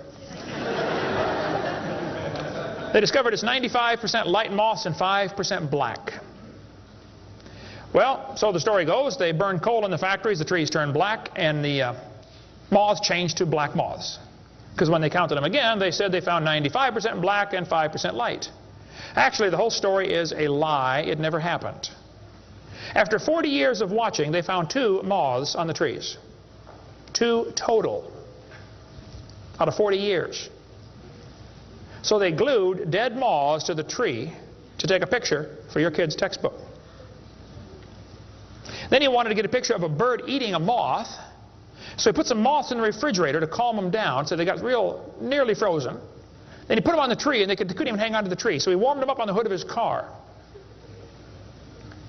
They discovered it's 95% light moths and 5% black. Well, so the story goes, they burned coal in the factories, the trees turned black, and the moths changed to black moths. Because when they counted them again, they said they found 95% black and 5% light. Actually, the whole story is a lie. It never happened. After 40 years of watching, they found 2 moths on the trees. 2 total out of 40 years. So they glued dead moths to the tree to take a picture for your kid's textbook. Then he wanted to get a picture of a bird eating a moth, so he put some moths in the refrigerator to calm them down, so they got nearly frozen. Then he put them on the tree, and they couldn't even hang onto the tree, so he warmed them up on the hood of his car.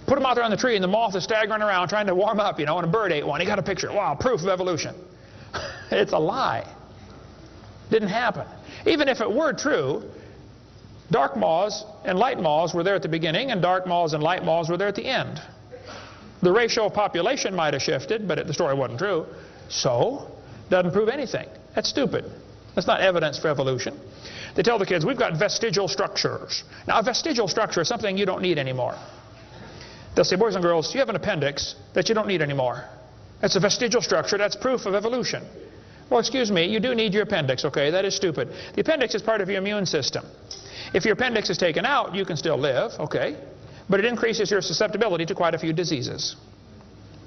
Put them out there on the tree, and the moth is staggering around trying to warm up, and a bird ate one. He got a picture. Wow, proof of evolution. It's a lie. Didn't happen. Even if it were true, dark moths and light moths were there at the beginning, and dark moths and light moths were there at the end. The ratio of population might have shifted, but the story wasn't true. So, doesn't prove anything. That's stupid. That's not evidence for evolution. They tell the kids, we've got vestigial structures. Now, a vestigial structure is something you don't need anymore. They'll say, boys and girls, you have an appendix that you don't need anymore. That's a vestigial structure. That's proof of evolution. Well, excuse me, you do need your appendix, okay? That is stupid. The appendix is part of your immune system. If your appendix is taken out, you can still live, okay? But it increases your susceptibility to quite a few diseases.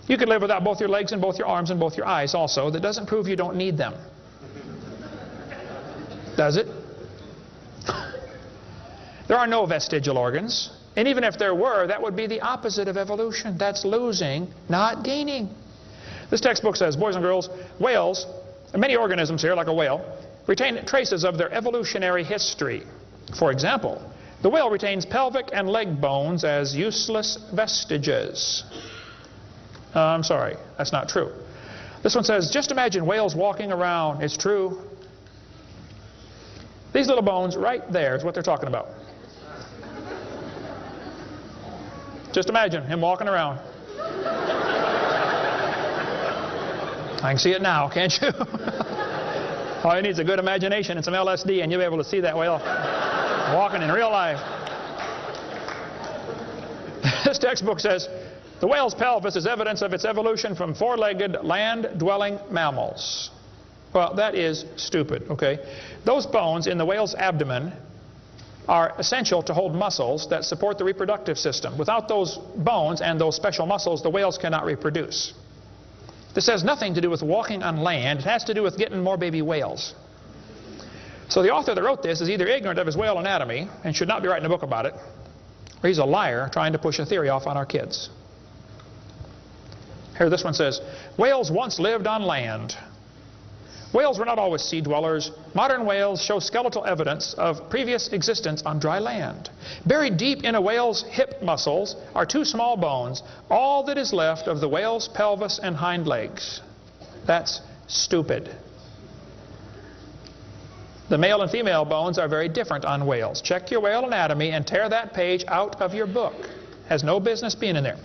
You could live without both your legs and both your arms and both your eyes also. That doesn't prove you don't need them. Does it? There are no vestigial organs. And even if there were, that would be the opposite of evolution. That's losing, not gaining. This textbook says, boys and girls, whales, and many organisms here, like a whale, retain traces of their evolutionary history. For example, the whale retains pelvic and leg bones as useless vestiges. I'm sorry, that's not true. This one says, just imagine whales walking around. It's true. These little bones right there is what they're talking about. Just imagine him walking around. I can see it now, can't you? All you need is a good imagination and some LSD, and you'll be able to see that whale walking in real life. This textbook says, the whale's pelvis is evidence of its evolution from 4-legged land-dwelling mammals. Well, that is stupid, okay? Those bones in the whale's abdomen are essential to hold muscles that support the reproductive system. Without those bones and those special muscles, the whales cannot reproduce. This has nothing to do with walking on land. It has to do with getting more baby whales. So the author that wrote this is either ignorant of his whale anatomy and should not be writing a book about it, or he's a liar trying to push a theory off on our kids. Here, this one says, whales once lived on land. Whales were not always sea dwellers. Modern whales show skeletal evidence of previous existence on dry land. Buried deep in a whale's hip muscles are 2 small bones, all that is left of the whale's pelvis and hind legs. That's stupid. The male and female bones are very different on whales. Check your whale anatomy and tear that page out of your book. Has no business being in there.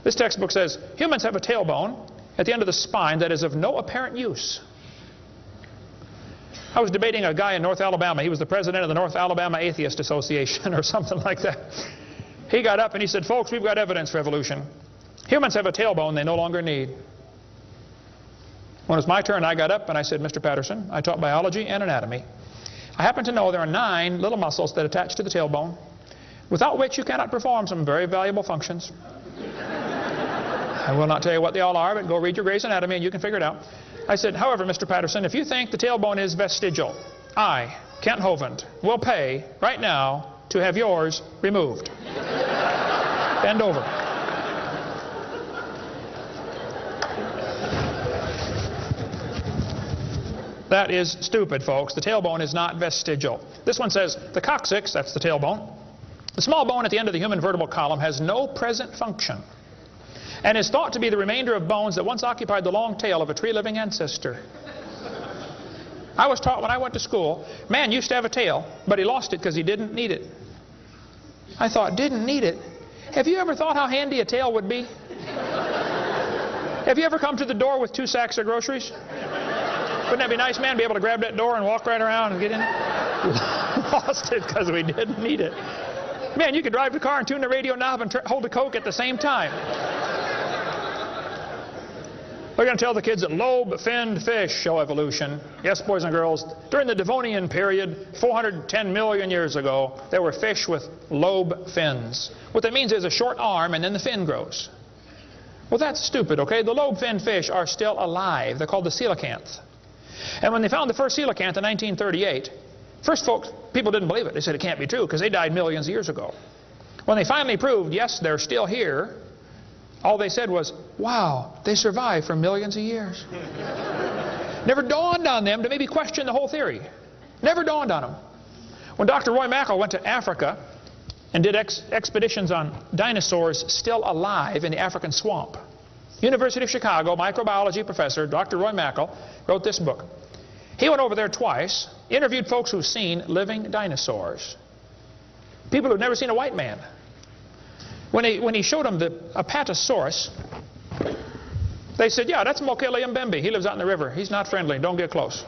This textbook says, humans have a tailbone at the end of the spine that is of no apparent use. I was debating a guy in North Alabama. He was the president of the North Alabama Atheist Association or something like that. He got up and he said, folks, we've got evidence for evolution. Humans have a tailbone they no longer need. When it was my turn, I got up and I said, Mr. Patterson, I taught biology and anatomy. I happen to know there are 9 little muscles that attach to the tailbone, without which you cannot perform some very valuable functions. I will not tell you what they all are, but go read your Gray's Anatomy and you can figure it out. I said, however, Mr. Patterson, if you think the tailbone is vestigial, I, Kent Hovind, will pay right now to have yours removed. Bend over. That is stupid, folks. The tailbone is not vestigial. This one says, the coccyx, that's the tailbone, the small bone at the end of the human vertebral column, has no present function, and is thought to be the remainder of bones that once occupied the long tail of a tree-living ancestor. I was taught when I went to school, man used to have a tail, but he lost it because he didn't need it. I thought, didn't need it? Have you ever thought how handy a tail would be? Have you ever come to the door with 2 sacks of groceries? Wouldn't that be nice, man, be able to grab that door and walk right around and get in? Lost it because we didn't need it. Man, you could drive the car and tune the radio knob and hold a Coke at the same time. We're going to tell the kids that lobe-finned fish show evolution. Yes, boys and girls, during the Devonian period, 410 million years ago, there were fish with lobe fins. What that means is a short arm and then the fin grows. Well, that's stupid, okay? The lobe-finned fish are still alive. They're called the coelacanths. And when they found the first coelacanth in 1938, first people didn't believe it. They said it can't be true because they died millions of years ago. When they finally proved, yes, they're still here, all they said was, wow, they survived for millions of years. Never dawned on them to maybe question the whole theory. Never dawned on them. When Dr. Roy Mackal went to Africa and did expeditions on dinosaurs still alive in the African swamp, University of Chicago microbiology professor Dr. Roy Mackal wrote this book. He went over there twice, interviewed folks who've seen living dinosaurs. People who've never seen a white man. When he showed them the Apatosaurus, they said, yeah, that's Mokele Mbembe. He lives out in the river. He's not friendly. Don't get close.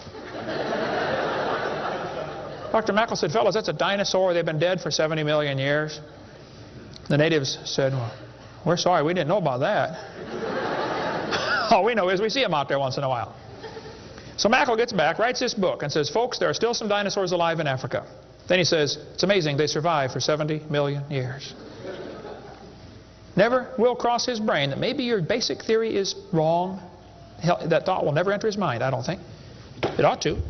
Dr. Mackal said, fellas, that's a dinosaur. They've been dead for 70 million years. The natives said, well, we're sorry. We didn't know about that. All we know is we see them out there once in a while. So Mackal gets back, writes this book, and says, folks, there are still some dinosaurs alive in Africa. Then he says, it's amazing they survived for 70 million years. Never will cross his brain that maybe your basic theory is wrong. That thought will never enter his mind, I don't think. It ought to.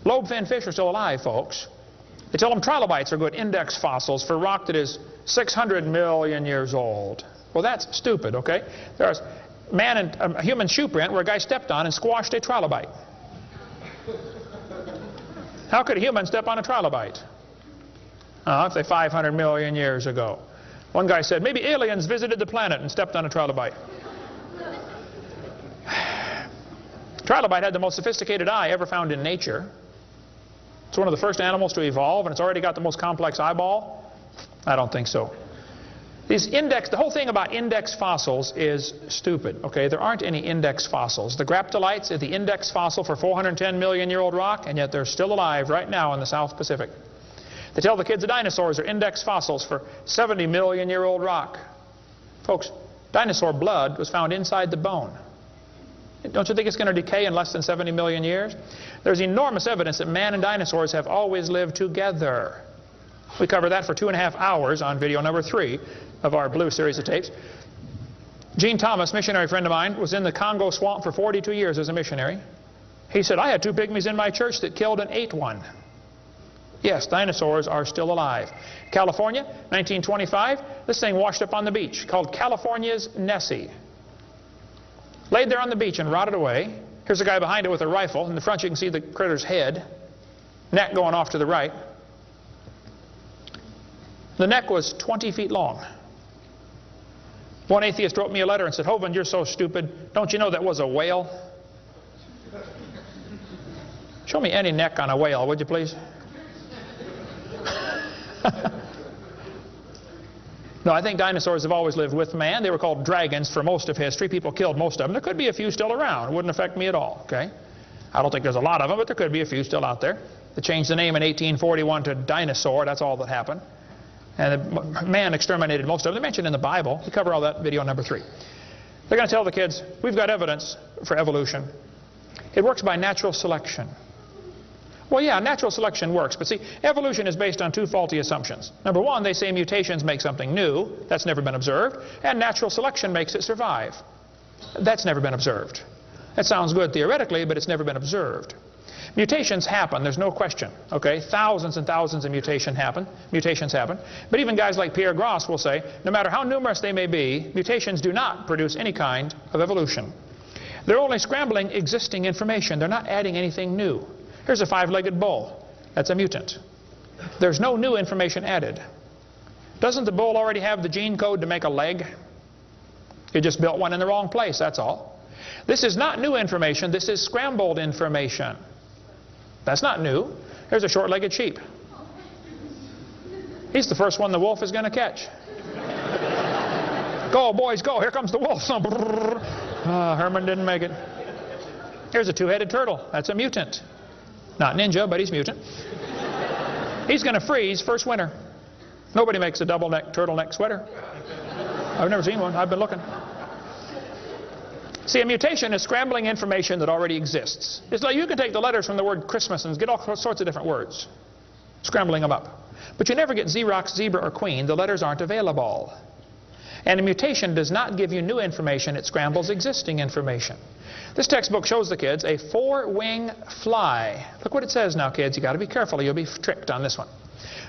Lobe-finned fish are still alive, folks. They tell them trilobites are good index fossils for rock that is 600 million years old. Well, that's stupid, okay? There's a human shoe print where a guy stepped on and squashed a trilobite. How could a human step on a trilobite? If they 500 million years ago. One guy said, maybe aliens visited the planet and stepped on a trilobite. Trilobite had the most sophisticated eye ever found in nature. It's one of the first animals to evolve, and it's already got the most complex eyeball. I don't think so. The whole thing about index fossils is stupid, okay? There aren't any index fossils. The graptolites are the index fossil for 410 million year old rock, and yet they're still alive right now in the South Pacific. They tell the kids the dinosaurs are index fossils for 70 million year old rock. Folks, dinosaur blood was found inside the bone. Don't you think it's going to decay in less than 70 million years? There's enormous evidence that man and dinosaurs have always lived together. We cover that for 2.5 hours on video number 3 of our blue series of tapes. Gene Thomas, missionary friend of mine, was in the Congo swamp for 42 years as a missionary. He said, I had 2 pygmies in my church that killed and ate one. Yes, dinosaurs are still alive. California, 1925, this thing washed up on the beach called California's Nessie. Laid there on the beach and rotted away. Here's a guy behind it with a rifle. In the front you can see the critter's head, neck going off to the right. The neck was 20 feet long. One atheist wrote me a letter and said, Hovind, you're so stupid. Don't you know that was a whale? Show me any neck on a whale, would you please? No, I think dinosaurs have always lived with man. They were called dragons for most of history. People killed most of them. There could be a few still around. It wouldn't affect me at all, okay? I don't think there's a lot of them, but there could be a few still out there. They changed the name in 1841 to dinosaur. That's all that happened. And man exterminated most of them. They're mentioned in the Bible. We cover all that video number 3. They're going to tell the kids, we've got evidence for evolution. It works by natural selection. Well, yeah, natural selection works, but see, evolution is based on 2 faulty assumptions. Number 1, they say mutations make something new. That's never been observed. And natural selection makes it survive. That's never been observed. That sounds good theoretically, but it's never been observed. Mutations happen, there's no question, okay? Thousands and thousands of mutations happen. But even guys like Pierre Gross will say, no matter how numerous they may be, mutations do not produce any kind of evolution. They're only scrambling existing information. They're not adding anything new. Here's a 5-legged bull. That's a mutant. There's no new information added. Doesn't the bull already have the gene code to make a leg? You just built one in the wrong place, that's all. This is not new information. This is scrambled information. That's not new. Here's a short-legged sheep. He's the first one the wolf is going to catch. Go, boys, go. Here comes the wolf. Herman didn't make it. Here's a 2-headed turtle. That's a mutant. Not ninja, but he's mutant. He's going to freeze first winter. Nobody makes a double-neck turtleneck sweater. I've never seen one. I've been looking. See, a mutation is scrambling information that already exists. It's like you can take the letters from the word Christmas and get all sorts of different words, scrambling them up. But you never get Xerox, zebra, or queen. The letters aren't available. And a mutation does not give you new information. It scrambles existing information. This textbook shows the kids a 4-wing fly. Look what it says now, kids. You've got to be careful or you'll be tricked on this one.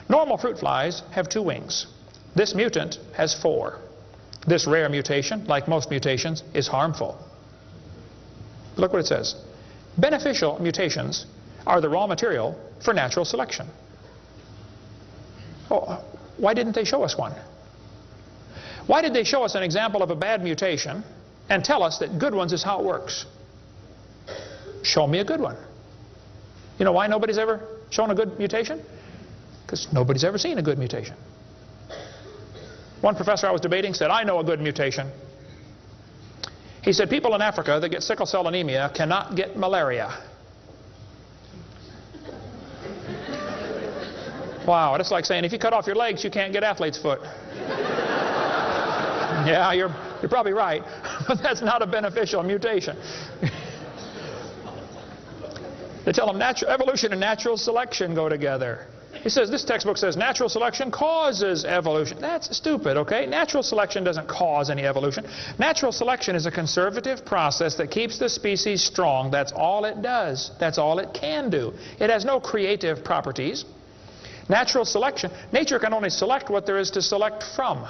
Normal fruit flies have 2 wings. This mutant has 4. This rare mutation, like most mutations, is harmful. Look what it says. Beneficial mutations are the raw material for natural selection. Oh, why didn't they show us one? Why did they show us an example of a bad mutation and tell us that good ones is how it works? Show me a good one. You know why nobody's ever shown a good mutation? Because nobody's ever seen a good mutation. One professor I was debating said, I know a good mutation. He said, people in Africa that get sickle cell anemia cannot get malaria. Wow, that's like saying if you cut off your legs, you can't get athlete's foot. Yeah, you're probably right, but that's not a beneficial mutation. They tell them evolution and natural selection go together. He says, this textbook says natural selection causes evolution. That's stupid, okay? Natural selection doesn't cause any evolution. Natural selection is a conservative process that keeps the species strong. That's all it does. That's all it can do. It has no creative properties. Natural selection, nature can only select what there is to select from.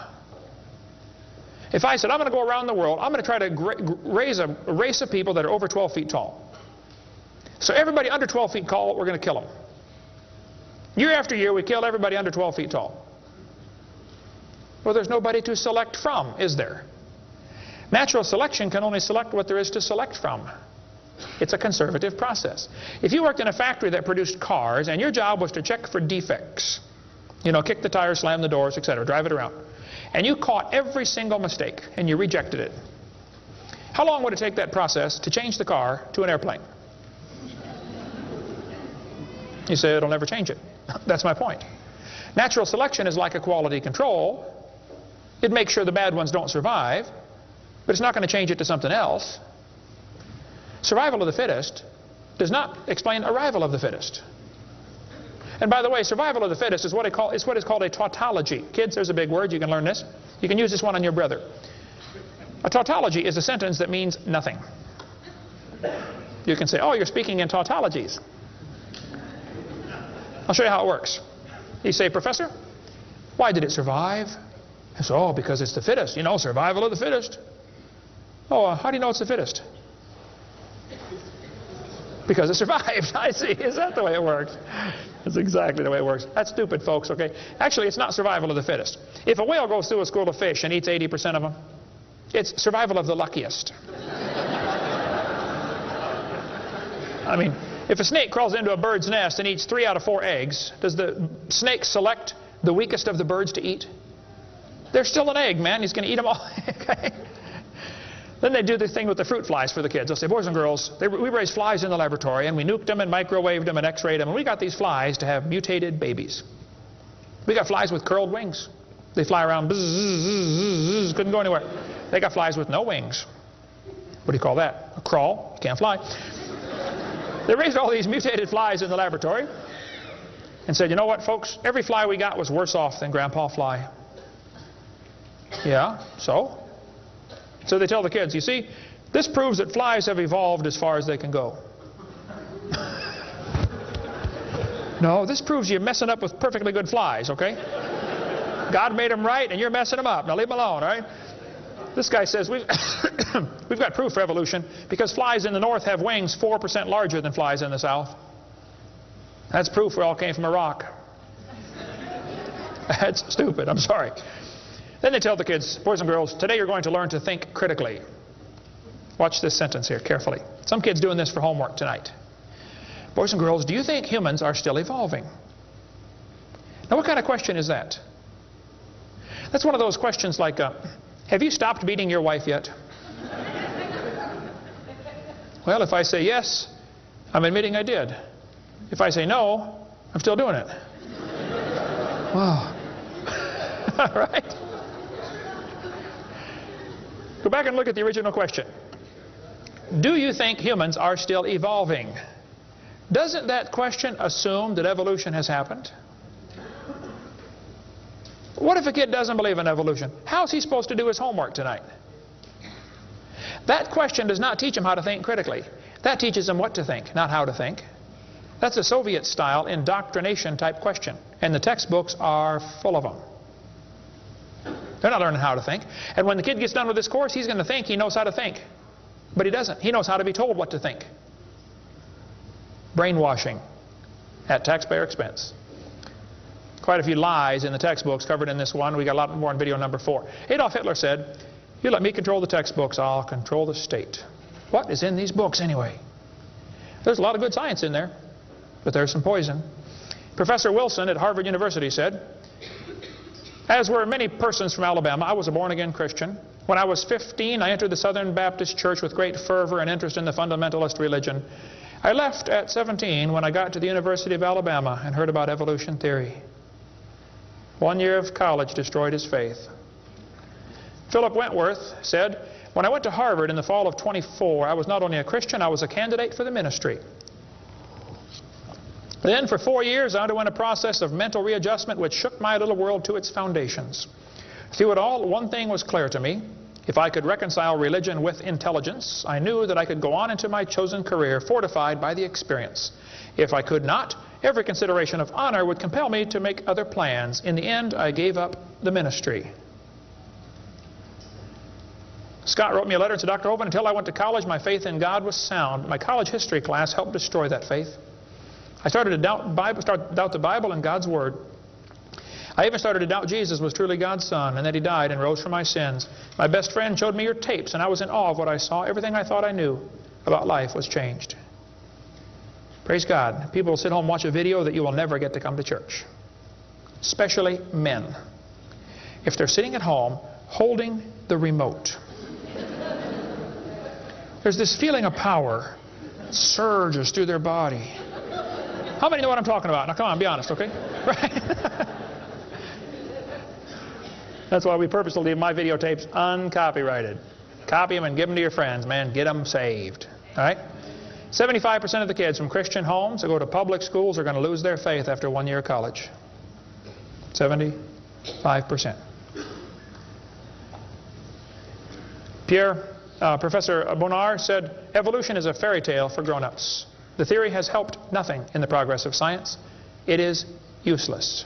If I said, I'm going to go around the world, I'm going to try to raise a race of people that are over 12 feet tall. So everybody under 12 feet tall, we're going to kill them. Year after year, we kill everybody under 12 feet tall. Well, there's nobody to select from, is there? Natural selection can only select what there is to select from. It's a conservative process. If you worked in a factory that produced cars and your job was to check for defects, you know, kick the tires, slam the doors, etc., drive it around, and you caught every single mistake and you rejected it, how long would it take that process to change the car to an airplane? You say it'll never change it. That's my point. Natural selection is like a quality control. It makes sure the bad ones don't survive, but it's not going to change it to something else. Survival of the fittest does not explain arrival of the fittest. And by the way, survival of the fittest is what is called a tautology. Kids, there's a big word. You can learn this. You can use this one on your brother. A tautology is a sentence that means nothing. You can say, oh, you're speaking in tautologies. I'll show you how it works. You say, Professor, why did it survive? I say, oh, because it's the fittest. You know, survival of the fittest. Oh, how do you know it's the fittest? Because it survived. I see. Is that the way it works? That's exactly the way it works. That's stupid, folks, okay? Actually, it's not survival of the fittest. If a whale goes through a school of fish and eats 80% of them, it's survival of the luckiest. I mean, if a snake crawls into a bird's nest and eats 3 out of 4 eggs, does the snake select the weakest of the birds to eat? There's still an egg, man. He's going to eat them all. Okay? Then they do the thing with the fruit flies for the kids. They'll say, boys and girls, we raised flies in the laboratory, and we nuked them and microwaved them and x-rayed them, and we got these flies to have mutated babies. We got flies with curled wings. They fly around, bzz, bzz, bzz, bzz, couldn't go anywhere. They got flies with no wings. What do you call that? A crawl. You can't fly. They raised all these mutated flies in the laboratory and said, you know what, folks? Every fly we got was worse off than Grandpa Fly. Yeah, so? So they tell the kids, you see, this proves that flies have evolved as far as they can go. No, this proves you're messing up with perfectly good flies, okay? God made them right and you're messing them up. Now leave them alone, all right? This guy says, we've got proof for evolution because flies in the north have wings 4% larger than flies in the south. That's proof we all came from a rock. That's stupid, I'm sorry. Then they tell the kids, boys and girls, today you're going to learn to think critically. Watch this sentence here carefully. Some kids doing this for homework tonight. Boys and girls, do you think humans are still evolving? Now what kind of question is that? That's one of those questions like, have you stopped beating your wife yet? Well, if I say yes, I'm admitting I did. If I say no, I'm still doing it. Wow. All right. Go back and look at the original question. Do you think humans are still evolving? Doesn't that question assume that evolution has happened? What if a kid doesn't believe in evolution? How's he supposed to do his homework tonight? That question does not teach him how to think critically. That teaches him what to think, not how to think. That's a Soviet-style indoctrination type question. And the textbooks are full of them. They're not learning how to think. And when the kid gets done with this course, he's going to think he knows how to think. But he doesn't. He knows how to be told what to think. Brainwashing at taxpayer expense. Quite a few lies in the textbooks covered in this one. We got a lot more in video number 4. Adolf Hitler said, "You let me control the textbooks, I'll control the state." What is in these books anyway? There's a lot of good science in there, but there's some poison. Professor Wilson at Harvard University said, "As were many persons from Alabama, I was a born-again Christian. When I was 15, I entered the Southern Baptist Church with great fervor and interest in the fundamentalist religion. I left at 17 when I got to the University of Alabama and heard about evolution theory. 1 year of college destroyed his faith." Philip Wentworth said, "When I went to Harvard in the fall of 24, I was not only a Christian, I was a candidate for the ministry. Then for 4 years I underwent a process of mental readjustment which shook my little world to its foundations. Through it all, one thing was clear to me. If I could reconcile religion with intelligence, I knew that I could go on into my chosen career fortified by the experience. If I could not, every consideration of honor would compel me to make other plans. In the end, I gave up the ministry." Scott wrote me a letter and said, "Dr. Hovind, until I went to college, my faith in God was sound. My college history class helped destroy that faith. I started to doubt the Bible and God's Word. I even started to doubt Jesus was truly God's Son and that He died and rose for my sins. My best friend showed me your tapes and I was in awe of what I saw. Everything I thought I knew about life was changed." Praise God. People will sit home and watch a video that you will never get to come to church. Especially men. If they're sitting at home holding the remote. There's this feeling of power that surges through their body. How many know what I'm talking about? Now come on, be honest, okay? Right? That's why we purposely leave my videotapes uncopyrighted. Copy them and give them to your friends, man. Get them saved. All right? 75% of the kids from Christian homes that go to public schools are going to lose their faith after 1 year of college. 75%. Professor Bonar said, "Evolution is a fairy tale for grown-ups. The theory has helped nothing in the progress of science. It is useless."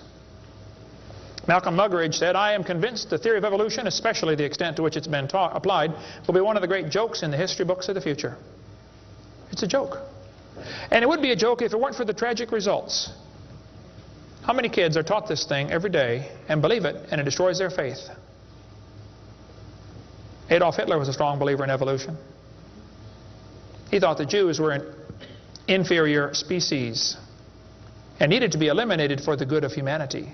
Malcolm Muggeridge said, "I am convinced the theory of evolution, especially the extent to which it's been applied, will be one of the great jokes in the history books of the future." It's a joke. And it would be a joke if it weren't for the tragic results. How many kids are taught this thing every day and believe it, and it destroys their faith? Adolf Hitler was a strong believer in evolution. He thought the Jews were an inferior species and needed to be eliminated for the good of humanity.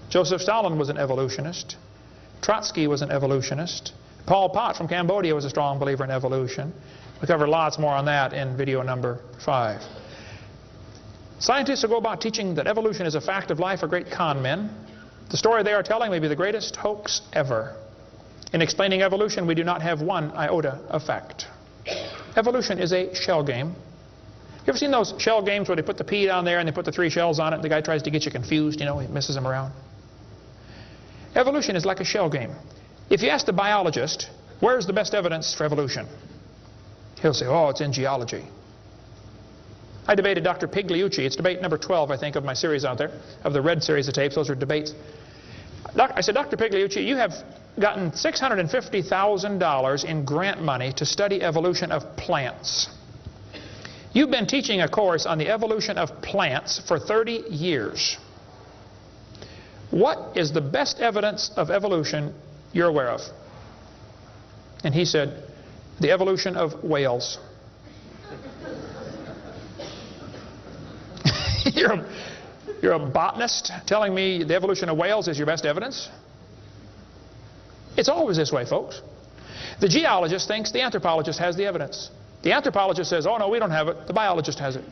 Joseph Stalin was an evolutionist. Trotsky was an evolutionist. Pol Pot from Cambodia was a strong believer in evolution. We cover lots more on that in video number 5. Scientists who go about teaching that evolution is a fact of life are great con men. The story they are telling may be the greatest hoax ever. In explaining evolution, we do not have one iota of fact. Evolution is a shell game. You ever seen those shell games where they put the pea down there and they put the 3 shells on it and the guy tries to get you confused, you know, he messes them around? Evolution is like a shell game. If you ask the biologist, where's the best evidence for evolution? He'll say, oh, it's in geology. I debated Dr. Pigliucci. It's debate number 12, I think, of my series out there, of the red series of tapes. Those are debates. I said, Dr. Pigliucci, you have gotten $650,000 in grant money to study evolution of plants. You've been teaching a course on the evolution of plants for 30 years. What is the best evidence of evolution you're aware of? And he said, the evolution of whales. You're a botanist telling me the evolution of whales is your best evidence? It's always this way, folks. The geologist thinks the anthropologist has the evidence. The anthropologist says, oh no, we don't have it. The biologist has it.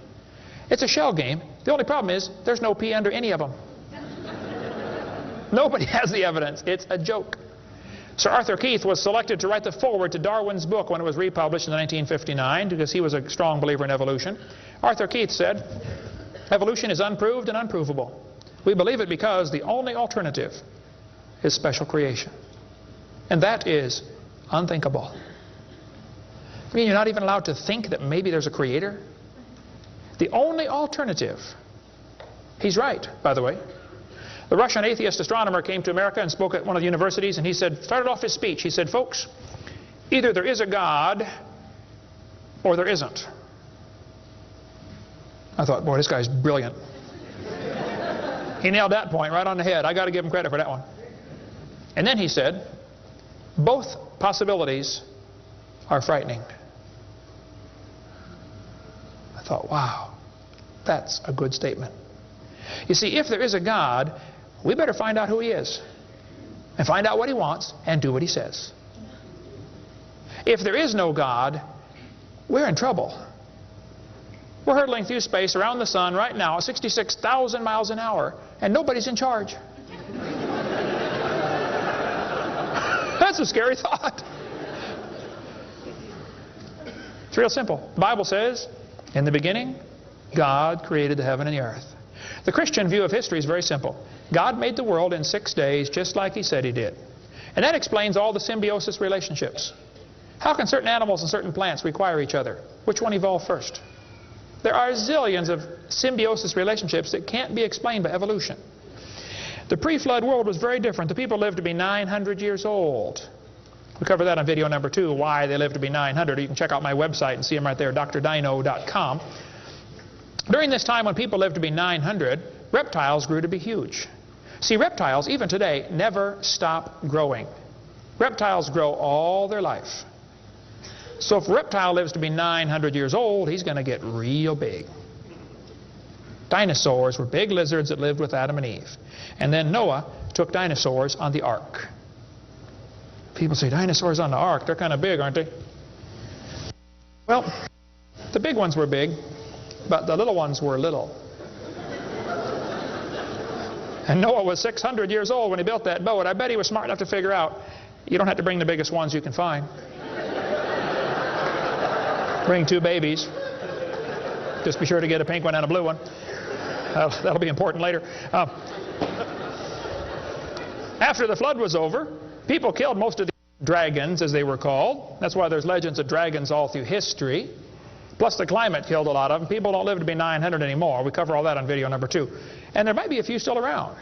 It's a shell game. The only problem is there's no P under any of them. Nobody has the evidence. It's a joke. Sir Arthur Keith was selected to write the foreword to Darwin's book when it was republished in 1959 because he was a strong believer in evolution. Arthur Keith said, "Evolution is unproved and unprovable. We believe it because the only alternative is special creation. And that is unthinkable." I mean, you're not even allowed to think that maybe there's a creator? The only alternative. He's right, by the way. The Russian atheist astronomer came to America and spoke at one of the universities, and he started off his speech, he said, "Folks, either there is a God or there isn't." I thought, boy, this guy's brilliant. He nailed that point right on the head. I got to give him credit for that one. And then he said, "Both possibilities are frightening." I thought, wow, that's a good statement. You see, if there is a God, we better find out who He is and find out what He wants and do what He says. If there is no God, we're in trouble. We're hurtling through space around the sun right now at 66,000 miles an hour, and nobody's in charge. That's a scary thought. It's real simple. The Bible says, in the beginning, God created the heaven and the earth. The Christian view of history is very simple. God made the world in 6 days just like He said He did. And that explains all the symbiosis relationships. How can certain animals and certain plants require each other? Which one evolved first? There are zillions of symbiosis relationships that can't be explained by evolution. The pre-flood world was very different. The people lived to be 900 years old. We cover that on video number 2, why they lived to be 900. You can check out my website and see them right there, drdino.com. During this time when people lived to be 900, reptiles grew to be huge. See, reptiles, even today, never stop growing. Reptiles grow all their life. So if a reptile lives to be 900 years old, he's going to get real big. Dinosaurs were big lizards that lived with Adam and Eve. And then Noah took dinosaurs on the ark. People say, dinosaurs on the ark, they're kind of big, aren't they? Well, the big ones were big, but the little ones were little. And Noah was 600 years old when he built that boat. I bet he was smart enough to figure out, you don't have to bring the biggest ones you can find. Bring 2 babies. Just be sure to get a pink one and a blue one. That'll be important later. After the flood was over, people killed most of the dragons, as they were called. That's why there's legends of dragons all through history. Plus the climate killed a lot of them. People don't live to be 900 anymore. We cover all that on video number 2. And there might be a few still around.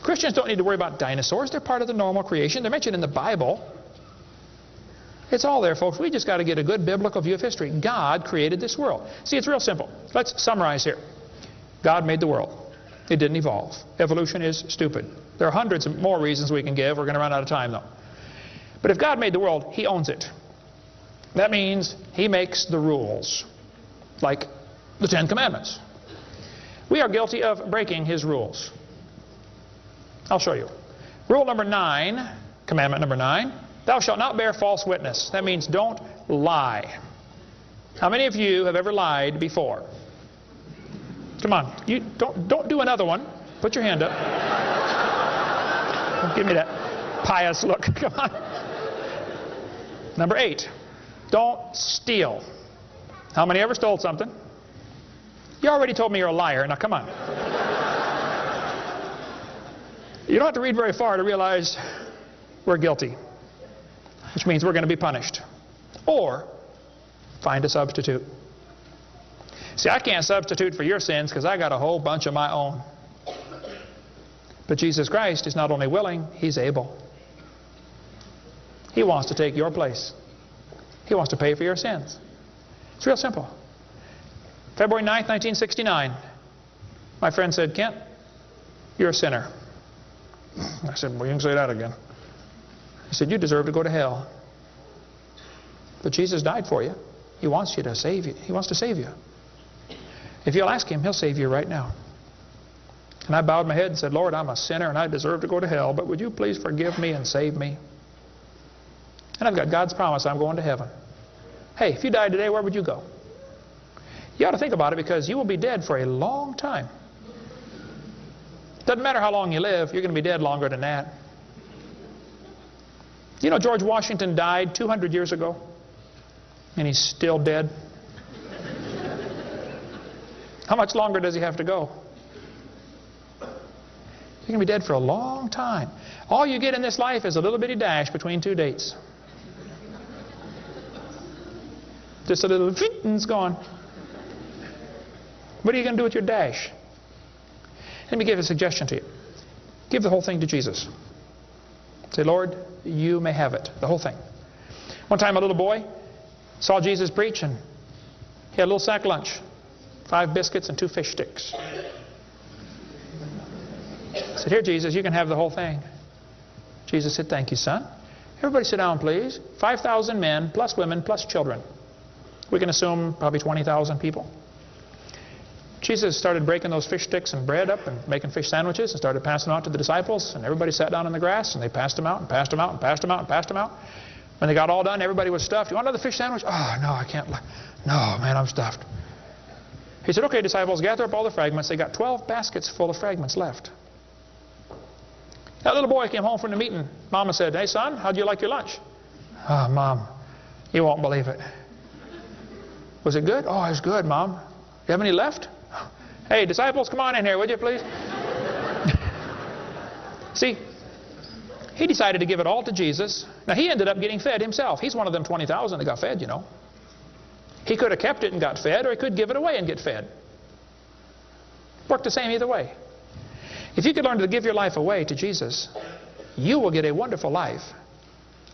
Christians don't need to worry about dinosaurs. They're part of the normal creation. They're mentioned in the Bible. It's all there, folks. We just got to get a good biblical view of history. God created this world. See, it's real simple. Let's summarize here. God made the world. It didn't evolve. Evolution is stupid. There are hundreds of more reasons we can give. We're going to run out of time, though. But if God made the world, He owns it. That means He makes the rules, like the 10 Commandments. We are guilty of breaking His rules. I'll show you. Rule number 9, commandment number 9, thou shalt not bear false witness. That means don't lie. How many of you have ever lied before? Come on, you don't do another one. Put your hand up. Don't give me that pious look. Come on. Number 8, don't steal. How many ever stole something? You already told me you're a liar. Now come on. You don't have to read very far to realize we're guilty, which means we're going to be punished. Or find a substitute. See, I can't substitute for your sins because I got a whole bunch of my own. But Jesus Christ is not only willing, He's able. He wants to take your place. He wants to pay for your sins. It's real simple. February 9th, 1969, my friend said, Kent, you're a sinner. I said, well, you can say that again. He said, you deserve to go to hell. But Jesus died for you. He wants you to save you. He wants to save you. If you'll ask Him, He'll save you right now. And I bowed my head and said, Lord, I'm a sinner and I deserve to go to hell, but would you please forgive me and save me? And I've got God's promise I'm going to heaven. Hey, if you died today, where would you go? You ought to think about it because you will be dead for a long time. Doesn't matter how long you live, you're going to be dead longer than that. You know George Washington died 200 years ago, and he's still dead. How much longer does he have to go? He's going to be dead for a long time. All you get in this life is a little bitty dash between two dates. Just a little and it's gone. What are you going to do with your dash? Let me give a suggestion to you. Give the whole thing to Jesus. Say, Lord, you may have it, the whole thing. One time a little boy saw Jesus preach, and he had a little sack lunch. 5 biscuits and 2 fish sticks. I said, here, Jesus, you can have the whole thing. Jesus said, thank you, son. Everybody sit down, please. 5,000 men, plus women, plus children. We can assume probably 20,000 people. Jesus started breaking those fish sticks and bread up and making fish sandwiches and started passing them out to the disciples. And everybody sat down in the grass and they passed them out and passed them out and passed them out and passed them out. When they got all done, everybody was stuffed. You want another fish sandwich? Oh, no, I can't. No, man, I'm stuffed. He said, okay, disciples, gather up all the fragments. They got 12 baskets full of fragments left. That little boy came home from the meeting. Mama said, hey, son, how'd you like your lunch? Oh, Mom, you won't believe it. Was it good? Oh, it was good, Mom. Do you have any left? Hey, disciples, come on in here, would you, please? See, he decided to give it all to Jesus. Now, he ended up getting fed himself. He's one of them 20,000 that got fed, you know. He could have kept it and got fed, or he could give it away and get fed. Worked the same either way. If you could learn to give your life away to Jesus, you will get a wonderful life.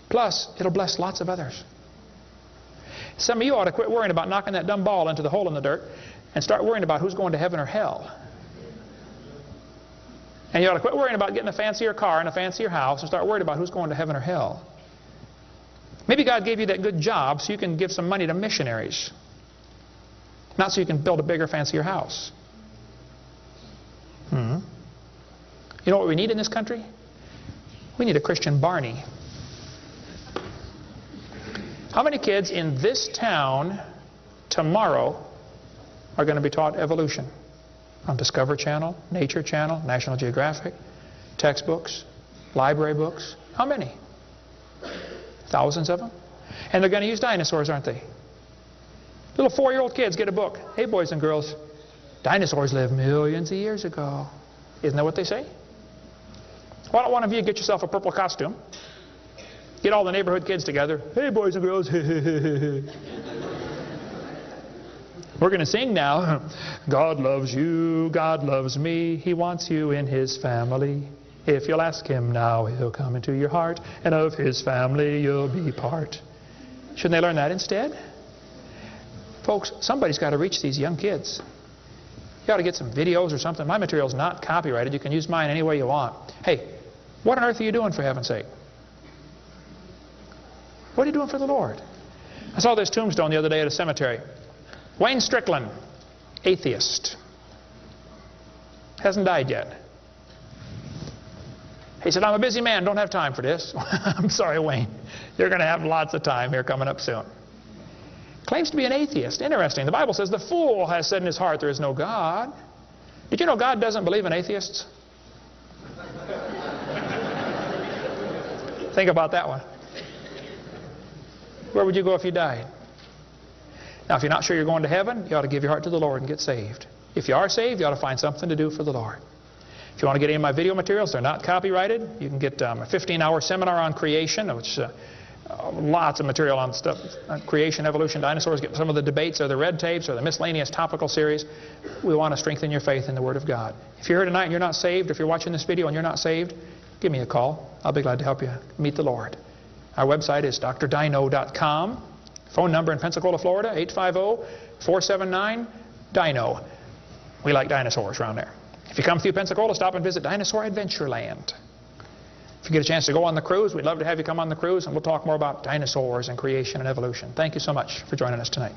Plus, it'll bless lots of others. Some of you ought to quit worrying about knocking that dumb ball into the hole in the dirt and start worrying about who's going to heaven or hell. And you ought to quit worrying about getting a fancier car and a fancier house and start worrying about who's going to heaven or hell. Maybe God gave you that good job so you can give some money to missionaries. Not so you can build a bigger, fancier house. You know what we need in this country? We need a Christian Barney. How many kids in this town tomorrow are going to be taught evolution? On Discovery Channel, Nature Channel, National Geographic, textbooks, library books. How many? Thousands of them. And they're going to use dinosaurs, aren't they? Little 4-year-old kids get a book. Hey, boys and girls, dinosaurs lived millions of years ago. Isn't that what they say? Why don't one of you get yourself a purple costume? Get all the neighborhood kids together. Hey, boys and girls. We're going to sing now. God loves you, God loves me. He wants you in His family. If you'll ask Him now, He'll come into your heart, and of His family you'll be part. Shouldn't they learn that instead? Folks, somebody's got to reach these young kids. You ought to get some videos or something. My material's not copyrighted. You can use mine any way you want. Hey, what on earth are you doing, for heaven's sake? What are you doing for the Lord? I saw this tombstone the other day at a cemetery. Wayne Strickland, atheist. Hasn't died yet. He said, I'm a busy man, don't have time for this. I'm sorry, Wayne. You're going to have lots of time here coming up soon. Claims to be an atheist. Interesting. The Bible says the fool has said in his heart there is no God. Did you know God doesn't believe in atheists? Think about that one. Where would you go if you died? Now, if you're not sure you're going to heaven, you ought to give your heart to the Lord and get saved. If you are saved, you ought to find something to do for the Lord. If you want to get any of my video materials, they're not copyrighted. You can get a 15-hour seminar on creation, which lots of material on stuff, creation, evolution, dinosaurs. Get some of the debates or the red tapes or the miscellaneous topical series. We want to strengthen your faith in the Word of God. If you're here tonight and you're not saved, or if you're watching this video and you're not saved, give me a call. I'll be glad to help you meet the Lord. Our website is drdino.com. Phone number in Pensacola, Florida, 850-479-DINO. We like dinosaurs around there. If you come through Pensacola, stop and visit Dinosaur Adventureland. If you get a chance to go on the cruise, we'd love to have you come on the cruise, and we'll talk more about dinosaurs and creation and evolution. Thank you so much for joining us tonight.